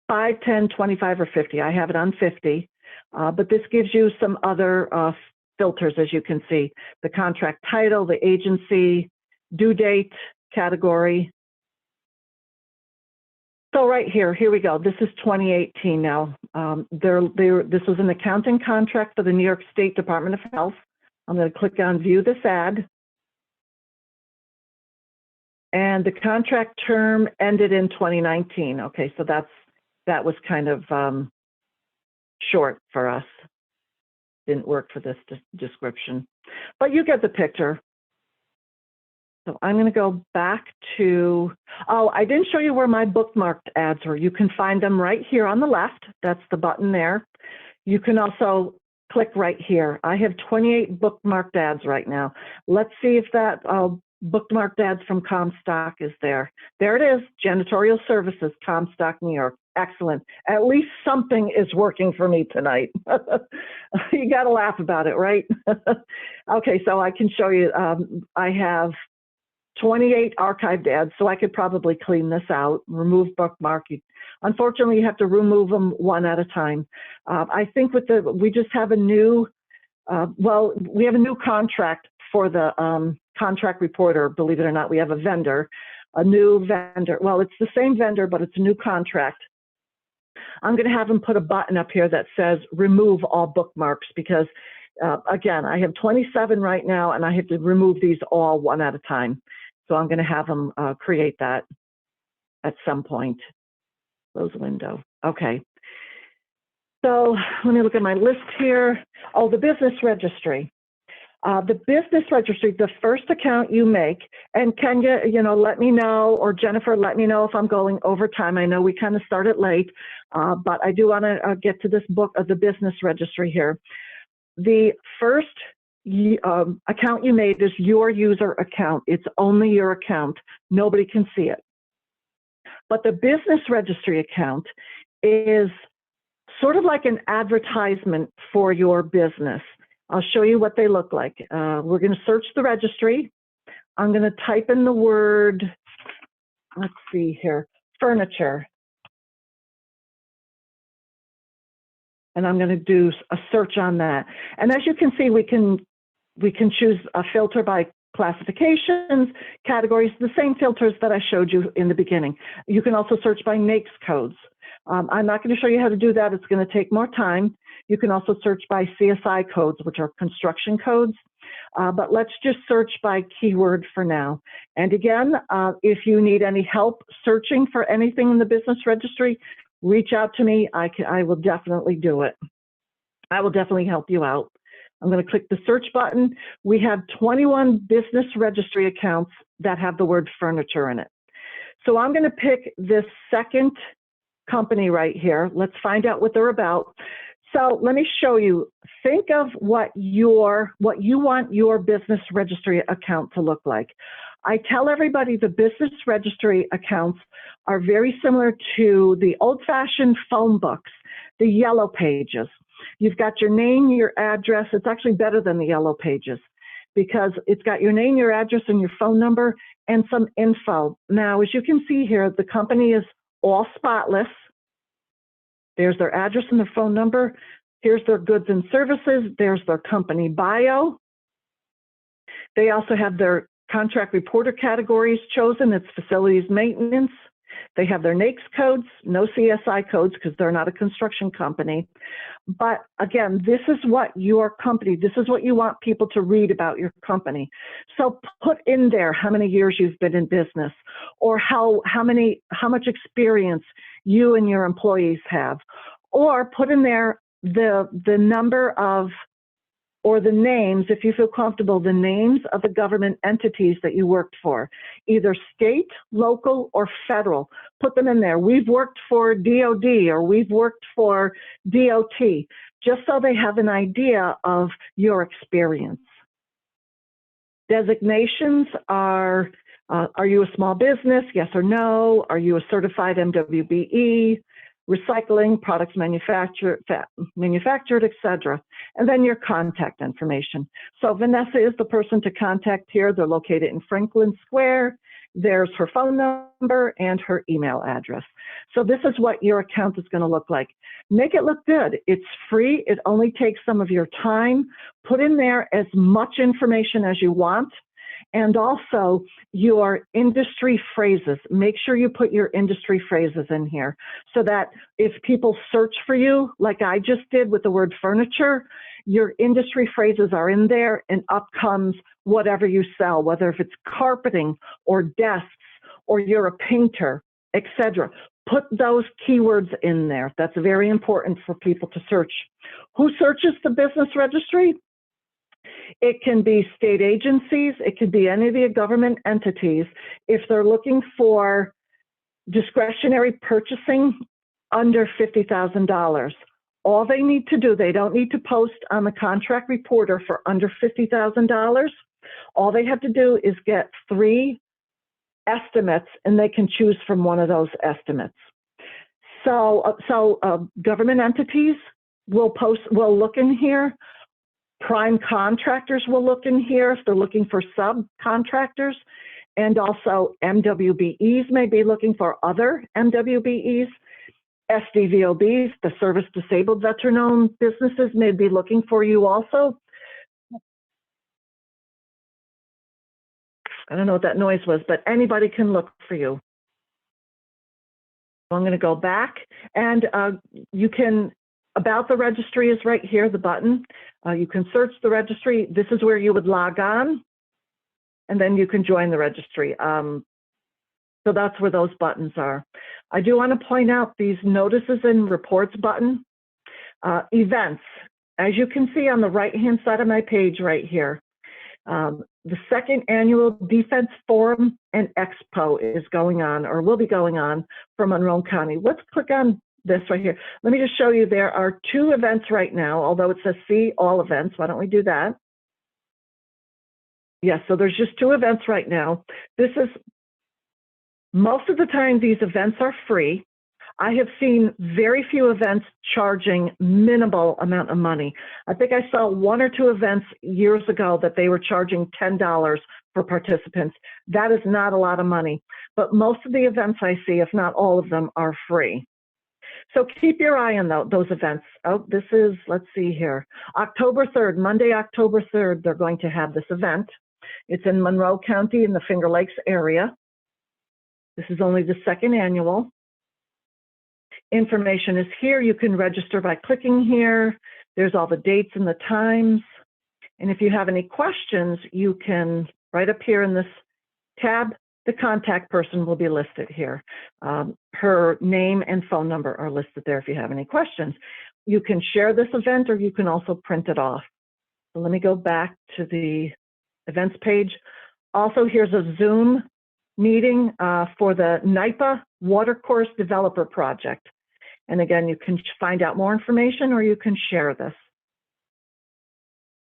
5, 10, 25, or 50. I have it on 50. But this gives you some other filters, as you can see. The contract title, the agency, due date, category. So right here we go. This is 2018 now. This was an accounting contract for the New York State Department of Health. I'm going to click on view this ad. And the contract term ended in 2019. Okay, so that was kind of short for us. Didn't work for this description, but you get the picture. So I'm going to go back to, I didn't show you where my bookmarked ads were. You can find them right here on the left. That's the button there. You can also click right here. I have 28 bookmarked ads right now. Let's see if that bookmarked ads from Comstock is there. There it is, Janitorial Services, Comstock, New York. Excellent. At least something is working for me tonight. You got to laugh about it, right? Okay, so I can show you, I have 28 archived ads, so I could probably clean this out, remove bookmark. Unfortunately, you have to remove them one at a time. I think we just have a new, we have a new contract for the contract reporter, believe it or not, we have a vendor, a new vendor. Well, it's the same vendor, but it's a new contract. I'm going to have them put a button up here that says remove all bookmarks because, again, I have 27 right now and I have to remove these all one at a time. So I'm going to have them create that at some point. Close window. Okay. So let me look at my list here. Oh, the business registry. The business registry, the first account you make, and Kenya, let me know, or Jennifer, let me know if I'm going over time. I know we kind of started late, but I do want to get to this book of the business registry here. The first account you made is your user account. It's only your account. Nobody can see it. But the business registry account is sort of like an advertisement for your business. I'll show you what they look like. We're going to search the registry. I'm going to type in the word, let's see here, furniture. And I'm going to do a search on that. And as you can see, we can choose a filter by classifications, categories, the same filters that I showed you in the beginning. You can also search by NAICS codes. I'm not going to show you how to do that. It's going to take more time. You can also search by CSI codes, which are construction codes. But let's just search by keyword for now. And again, if you need any help searching for anything in the business registry, reach out to me. I will definitely do it. I will definitely help you out. I'm going to click the search button. We have 21 business registry accounts that have the word furniture in it. So I'm going to pick this second company right here. Let's find out what they're about. So let me show you. Think of what you want your business registry account to look like. I tell everybody the business registry accounts are very similar to the old-fashioned phone books, the yellow pages. You've got your name, your address. It's actually better than the yellow pages because it's got your name, your address, and your phone number and some info. Now, as you can see here, the company is all spotless. There's their address and their phone number. Here's their goods and services. There's their company bio. They also have their contract reporter categories chosen. It's facilities maintenance. They have their NAICS codes, no CSI codes because they're not a construction company. But again, this is what your company, this is what you want people to read about your company. So put in there how many years you've been in business or how much experience you and your employees have, or put in there the number of, or the names, if you feel comfortable, the names of the government entities that you worked for, either state, local, or federal. Put them in there. We've worked for DOD or we've worked for DOT, just so they have an idea of your experience. Designations are you a small business? Yes or no? Are you a certified MWBE? Recycling, products manufactured, etc. And then your contact information. So Vanessa is the person to contact here. They're located in Franklin Square. There's her phone number and her email address. So this is what your account is going to look like. Make it look good. It's free. It only takes some of your time. Put in there as much information as you want. And also your industry phrases. Make sure you put your industry phrases in here so that if people search for you, like I just did with the word furniture, your industry phrases are in there and up comes whatever you sell, whether if it's carpeting or desks or you're a painter, etc. Put those keywords in there. That's very important for people to search. Who searches the business registry? It can be state agencies, it could be any of the government entities. If they're looking for discretionary purchasing under $50,000, all they need to do, they don't need to post on the contract reporter for under $50,000. All they have to do is get 3 estimates and they can choose from one of those estimates. So government entities will look in here. Prime contractors will look in here if they're looking for subcontractors, and also MWBEs may be looking for other MWBEs. SDVOBs, the service disabled veteran-owned businesses, may be looking for you also. I don't know what that noise was, but anybody can look for you. I'm going to go back, and you can, about the registry is right here, the button. You can search the registry. This is where you would log on, and then you can join the registry. So that's where those buttons are. I do want to point out these notices and reports button. Events, as you can see on the right-hand side of my page right here, the second annual Defense Forum and Expo is going on, or will be going on, for Monroe County. Let's click on this right here. Let me just show you, there are 2 events right now, although it says see all events. Why don't we do that? Yes, so there's just 2 events right now. This is, most of the time these events are free. I have seen very few events charging minimal amount of money. I think I saw 1 or 2 events years ago that they were charging $10 for participants. That is not a lot of money, but most of the events I see, if not all of them, are free. So keep your eye on those events. Oh, this is, let's see here, October 3rd, Monday, October 3rd, they're going to have this event. It's in Monroe County in the Finger Lakes area. This is only the 2nd annual. Information is here. You can register by clicking here. There's all the dates and the times. And if you have any questions, you can, right up here in this tab, the contact person will be listed here. Her name and phone number are listed there if you have any questions. You can share this event, or you can also print it off. So let me go back to the events page. Also, here's a Zoom meeting for the NYPA Watercourse Developer Project. And again, you can find out more information, or you can share this.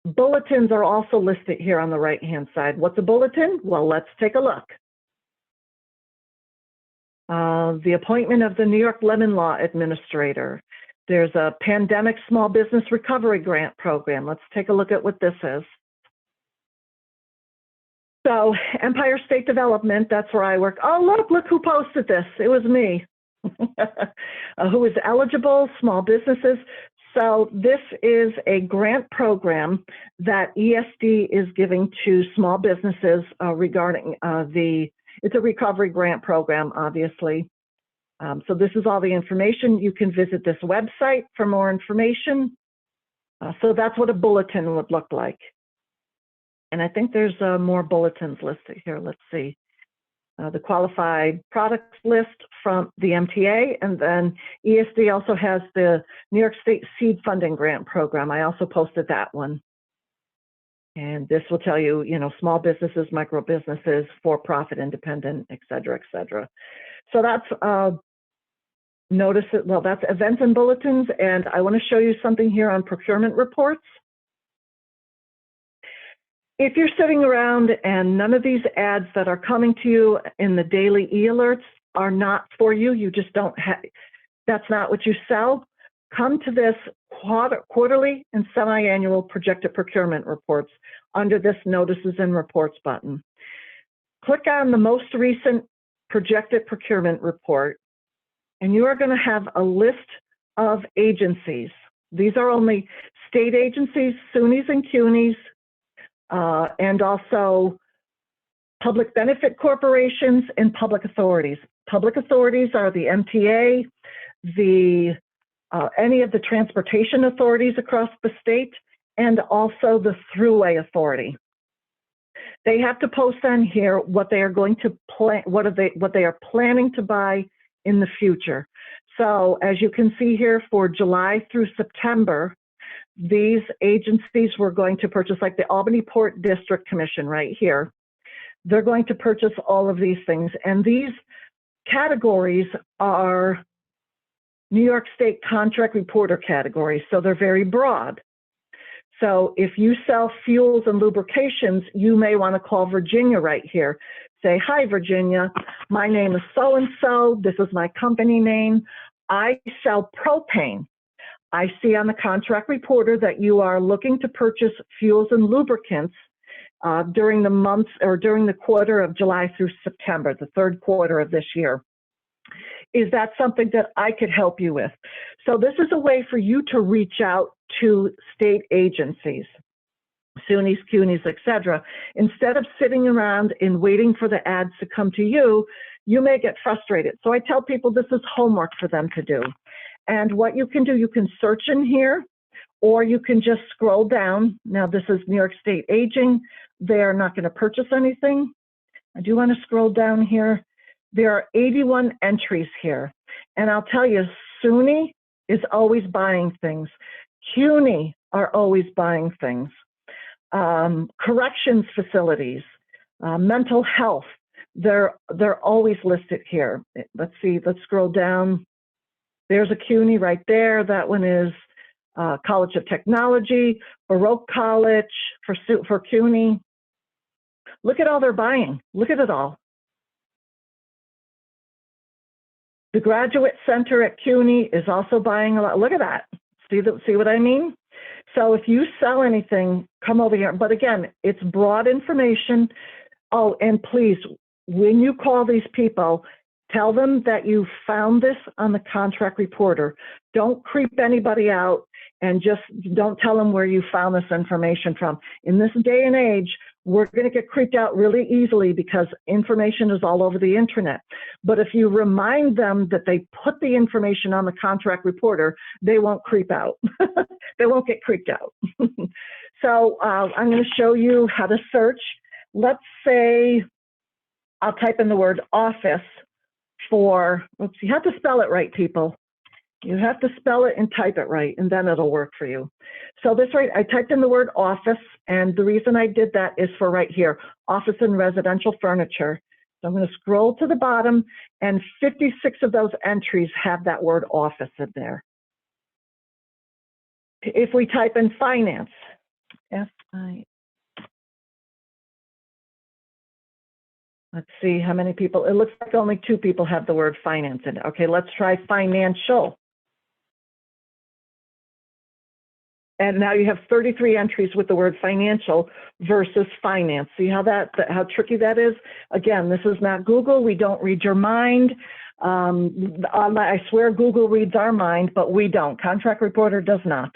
Bulletins are also listed here on the right-hand side. What's a bulletin? Well, let's take a look. The appointment of the New York Lemon Law Administrator. There's a Pandemic Small Business Recovery Grant Program. Let's take a look at what this is. So, Empire State Development, that's where I work. Oh, look who posted this. It was me. Who is eligible, small businesses. So this is a grant program that ESD is giving to small businesses regarding it's a recovery grant program, obviously. So this is all the information. You can visit this website for more information. So that's what a bulletin would look like. And I think there's more bulletins listed here. Let's see. The qualified products list from the MTA, and then ESD also has the New York State Seed Funding Grant Program. I also posted that one. And this will tell you, small businesses, micro businesses, for-profit, independent, et cetera, et cetera. So that's, notice it, well, that's events and bulletins, and I want to show you something here on procurement reports. If you're sitting around and none of these ads that are coming to you in the daily e-alerts are not for you, you just don't have, that's not what you sell, come to this quarterly and semi-annual projected procurement reports under this notices and reports button. Click on the most recent projected procurement report, and you are going to have a list of agencies. These are only state agencies, SUNYs and CUNYs, and also public benefit corporations and public authorities. Public authorities are the MTA, any of the transportation authorities across the state, and also the Thruway Authority. They have to post on here what they are going to plan, what they are planning to buy in the future. So as you can see here, for July through September, these agencies were going to purchase, like the Albany Port District Commission right here. They're going to purchase all of these things. And these categories are New York State contract reporter categories, so they're very broad. So if you sell fuels and lubrications, you may want to call Virginia right here. Say, hi, Virginia, my name is so-and-so, this is my company name. I sell propane. I see on the contract reporter that you are looking to purchase fuels and lubricants during the months or during the quarter of July through September, the third quarter of this year. Is that something that I could help you with? So this is a way for you to reach out to state agencies. SUNYs, CUNYs, etc. Instead of sitting around and waiting for the ads to come to you, you may get frustrated. So I tell people this is homework for them to do. And what you can do, you can search in here, or you can just scroll down. Now this is New York State Aging. They're not going to purchase anything. I do want to scroll down here. There are 81 entries here. And I'll tell you, SUNY is always buying things. CUNY are always buying things. Corrections facilities, mental health, they're always listed here. Let's see, let's scroll down. There's a CUNY right there. That one is College of Technology, Baroque College for CUNY. Look at all they're buying. Look at it all. The Graduate Center at CUNY is also buying a lot. Look at that. See what I mean? So if you sell anything, come over here. But again, it's broad information. Oh, and please, when you call these people, tell them that you found this on the contract reporter. Don't creep anybody out, and just don't tell them where you found this information from. In this day and age, we're going to get creeped out really easily because information is all over the internet. But if you remind them that they put the information on the contract reporter, they won't creep out. They won't get creeped out. So I'm going to show you how to search. Let's say I'll type in the word office for, oops, you have to spell it right, people. You have to spell it and type it right, and then it'll work for you. So this right, I typed in the word office, and the reason I did that is for right here, office and residential furniture. So I'm going to scroll to the bottom, and 56 of those entries have that word office in there. If we type in finance, F-I, let's see how many people, it looks like only 2 people have the word finance in it. Okay, let's try financial. And now you have 33 entries with the word financial versus finance. See how tricky that is? Again, this is not Google. We don't read your mind. I swear Google reads our mind, but we don't. Contract Reporter does not.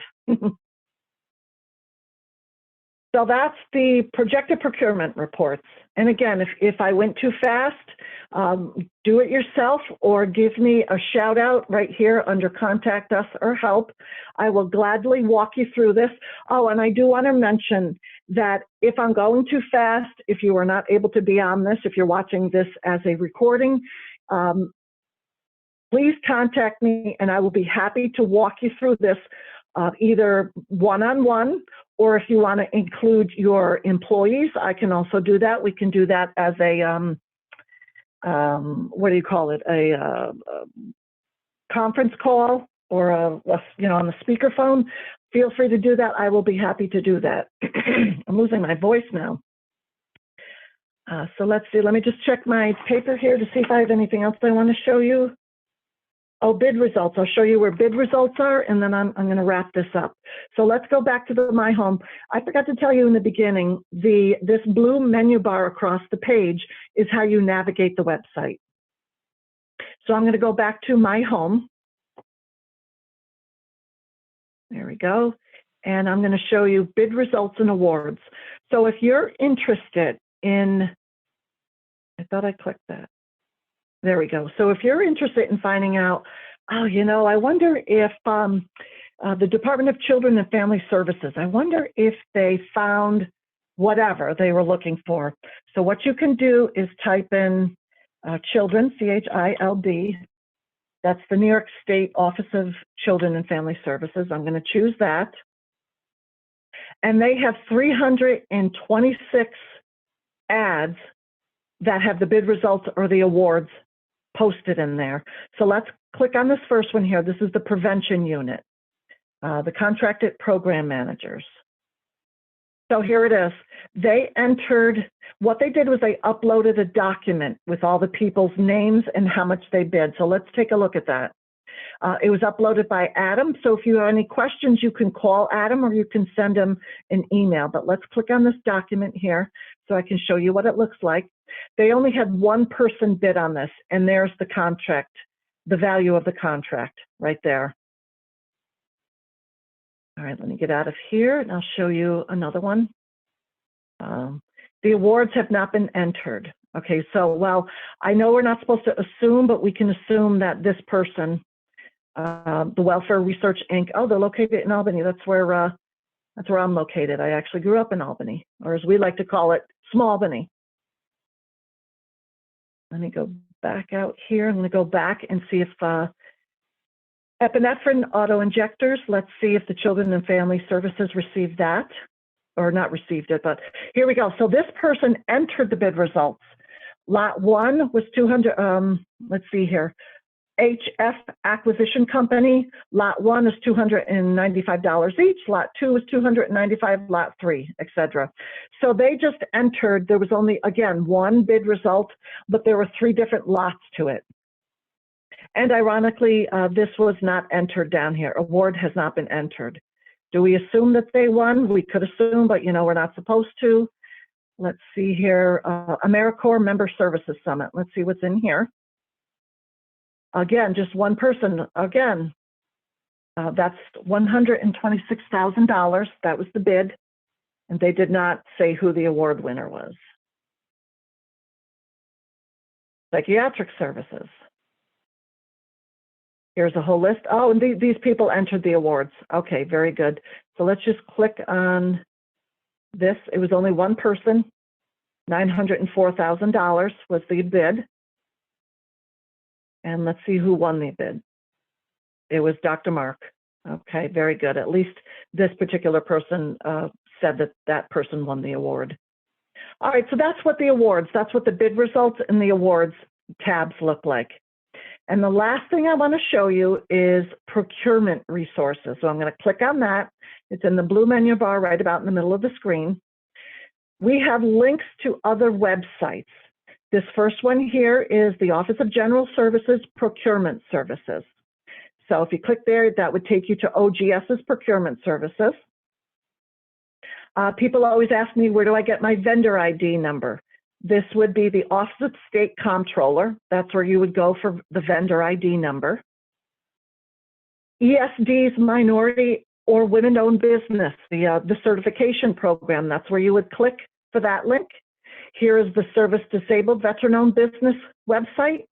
So that's the projected procurement reports. And again, if I went too fast, do it yourself or give me a shout out right here under Contact Us or Help. I will gladly walk you through this. Oh, and I do want to mention that if I'm going too fast, if you are not able to be on this, if you're watching this as a recording, please contact me and I will be happy to walk you through this either one-on-one, or if you want to include your employees, I can also do that. We can do that as a, what do you call it? A conference call or on the speakerphone. Feel free to do that. I will be happy to do that. I'm losing my voice now. So let's see, let me just check my paper here to see if I have anything else I want to show you. Oh, bid results. I'll show you where bid results are, and then I'm going to wrap this up. So let's go back to the My Home. I forgot to tell you in the beginning, this blue menu bar across the page is how you navigate the website. So I'm going to go back to My Home. There we go. And I'm going to show you bid results and awards. So if you're interested in, I thought I clicked that. There we go. So if you're interested in finding out, oh, I wonder if the Department of Children and Family Services, I wonder if they found whatever they were looking for. So what you can do is type in children, C-H-I-L-D. That's the New York State Office of Children and Family Services. I'm going to choose that. And they have 326 ads that have the bid results or the awards posted in there. So let's click on this first one here. This is the prevention unit, the contracted program managers. So here it is. They entered, what they did was they uploaded a document with all the people's names and how much they bid. So let's take a look at that. It was uploaded by Adam. So if you have any questions, you can call Adam or you can send him an email. But let's click on this document here so I can show you what it looks like. They only had one person bid on this, and there's the contract, the value of the contract right there. All right, let me get out of here and I'll show you another one. The awards have not been entered. Okay, so, well, I know we're not supposed to assume, but we can assume that this person, the Welfare Research Inc., oh, they're located in Albany. That's where I'm located. I actually grew up in Albany, or as we like to call it, Small Albany. Let me go back out here. I'm going to go back and see if epinephrine auto-injectors, let's see if the Children and Family Services received that, or not received it, but here we go. So this person entered the bid results. Lot 1 was 200, let's see here, HF Acquisition Company. Lot 1 is $295 each. Lot 2 is $295, lot 3, etc. So they just entered, there was only, again, one bid result, but there were 3 different lots to it. And ironically, this was not entered down here. Award has not been entered. Do we assume that they won? We could assume, but we're not supposed to. Let's see here, AmeriCorps Member Services Summit. Let's see what's in here. Again, just one person. Again, that's $126,000. That was the bid, and they did not say who the award winner was. Psychiatric Services. Here's a whole list. Oh, and these people entered the awards. Okay, very good. So let's just click on this. It was only one person. $904,000 was the bid. And let's see who won the bid. It was Dr. Mark. Okay, very good. At least this particular person said that that person won the award. All right, so that's what the awards, that's what the bid results and the awards tabs look like. And the last thing I want to show you is procurement resources. So I'm going to click on that. It's in the blue menu bar right about in the middle of the screen. We have links to other websites. This first one here is the Office of General Services Procurement Services. So if you click there, that would take you to OGS's procurement services. People always ask me, where do I get my vendor ID number? This would be the Office of State Comptroller. That's where you would go for the vendor ID number. ESD's Minority or Women-Owned Business, the certification program. That's where you would click for that link. Here is the Service Disabled Veteran-Owned Business website.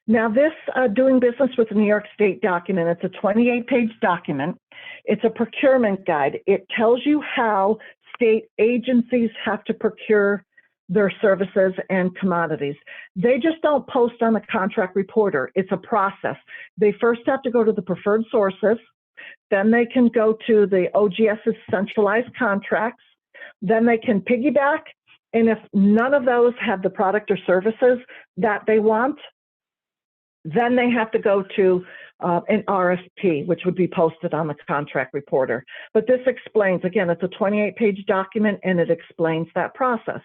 Now this doing business with the New York State document, it's a 28-page document. It's a procurement guide. It tells you how state agencies have to procure their services and commodities. They just don't post on the contract reporter. It's a process. They first have to go to the preferred sources, then they can go to the OGS's centralized contracts, then they can piggyback, and if none of those have the product or services that they want, then they have to go to an RFP, which would be posted on the contract reporter. But this explains, again, it's a 28-page document and it explains that process.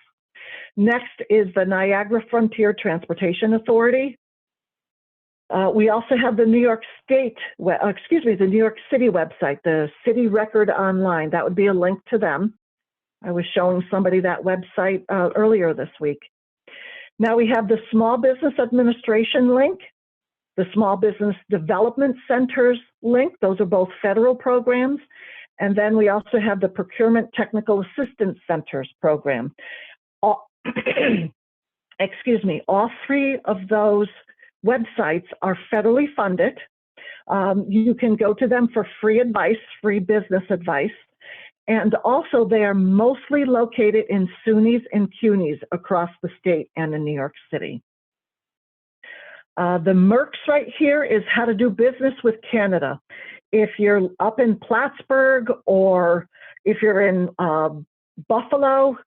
Next is the Niagara Frontier Transportation Authority. We also have the New York State, the New York City website, the City Record Online. That would be a link to them. I was showing somebody that website earlier this week. Now we have the Small Business Administration link, the Small Business Development Centers link. Those are both federal programs. And then we also have the Procurement Technical Assistance Centers program. Excuse me, all 3 of those websites are federally funded. You can go to them for free advice, free business advice. And also they are mostly located in SUNYs and CUNYs across the state and in New York City. The MERCS right here is how to do business with Canada. If you're up in Plattsburgh or if you're in Buffalo,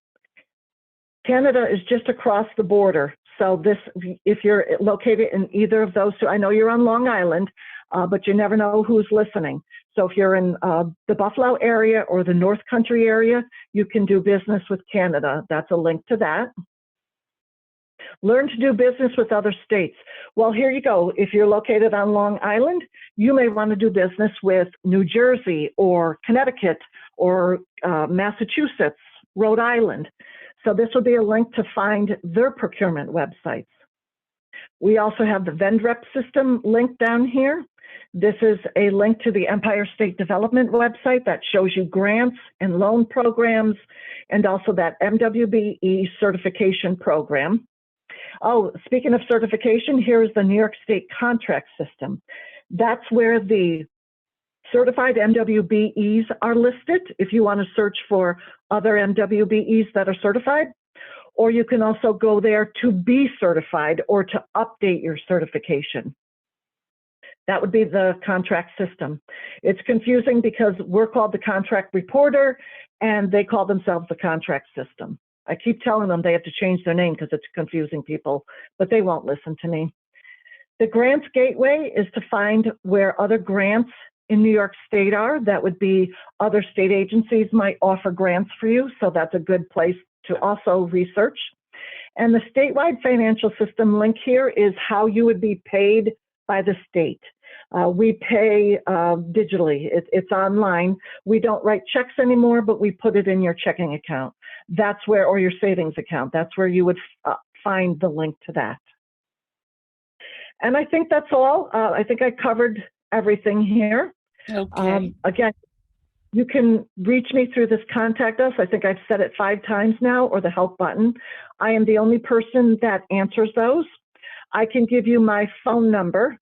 Canada is just across the border. So this, if you're located in either of those 2, I know you're on Long Island, but you never know who's listening. So if you're in the Buffalo area or the North Country area, you can do business with Canada. That's a link to that. Learn to do business with other states. Well, here you go. If you're located on Long Island, you may want to do business with New Jersey or Connecticut or Massachusetts, Rhode Island. So this will be a link to find their procurement websites. We also have the VendRep system link down here. This is a link to the Empire State Development website that shows you grants and loan programs, and also that MWBE certification program. Oh, speaking of certification, here's the New York State contract system. That's where the certified MWBEs are listed if you want to search for other MWBEs that are certified, or you can also go there to be certified or to update your certification. That would be the contract system. It's confusing because we're called the contract reporter and they call themselves the contract system. I keep telling them they have to change their name because it's confusing people, but they won't listen to me. The grants gateway is to find where other grants in New York State are. That would be other state agencies might offer grants for you, so that's a good place to also research. And the statewide financial system link here is how you would be paid by the state. We pay digitally. It's online. We don't write checks anymore, but we put it in your checking account. That's where, or your savings account. That's where you would find the link to that. And I think that's all. I think I covered everything here. Okay. Again, you can reach me through this contact us. I think I've said it 5 times now, or the help button. I am the only person that answers those. I can give you my phone number,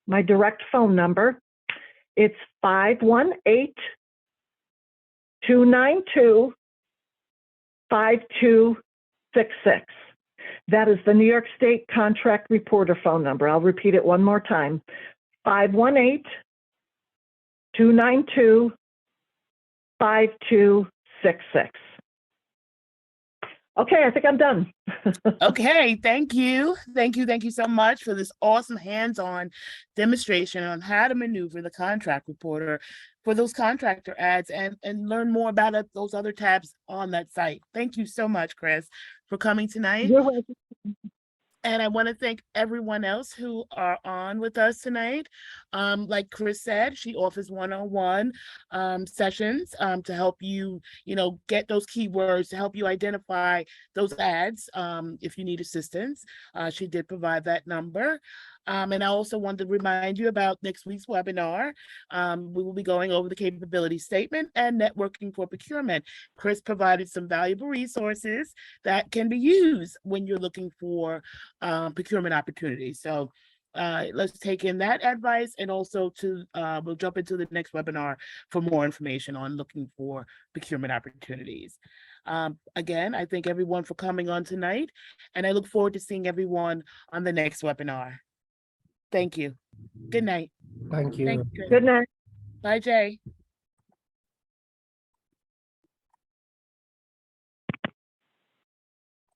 my direct phone number. It's 518-292-5266. That is the New York State Contract Reporter phone number. I'll repeat it one more time. 518-292-5266. Okay, I think I'm done. Okay, thank you. Thank you so much for this awesome hands-on demonstration on how to maneuver the contract reporter for those contractor ads and learn more about those other tabs on that site. Thank you so much, Chris, for coming tonight. You're welcome. And I want to thank everyone else who are on with us tonight. Like Chris said, she offers one-on-one sessions to help you, get those keywords, to help you identify those ads if you need assistance. She did provide that number. And I also wanted to remind you about next week's webinar. We will be going over the capability statement and networking for procurement. Chris provided some valuable resources that can be used when you're looking for procurement opportunities. So let's take in that advice, and also we'll jump into the next webinar for more information on looking for procurement opportunities. Again, I thank everyone for coming on tonight, and I look forward to seeing everyone on the next webinar. Thank you. Good night. Thank you. Thank you. Good night. Bye, Jay.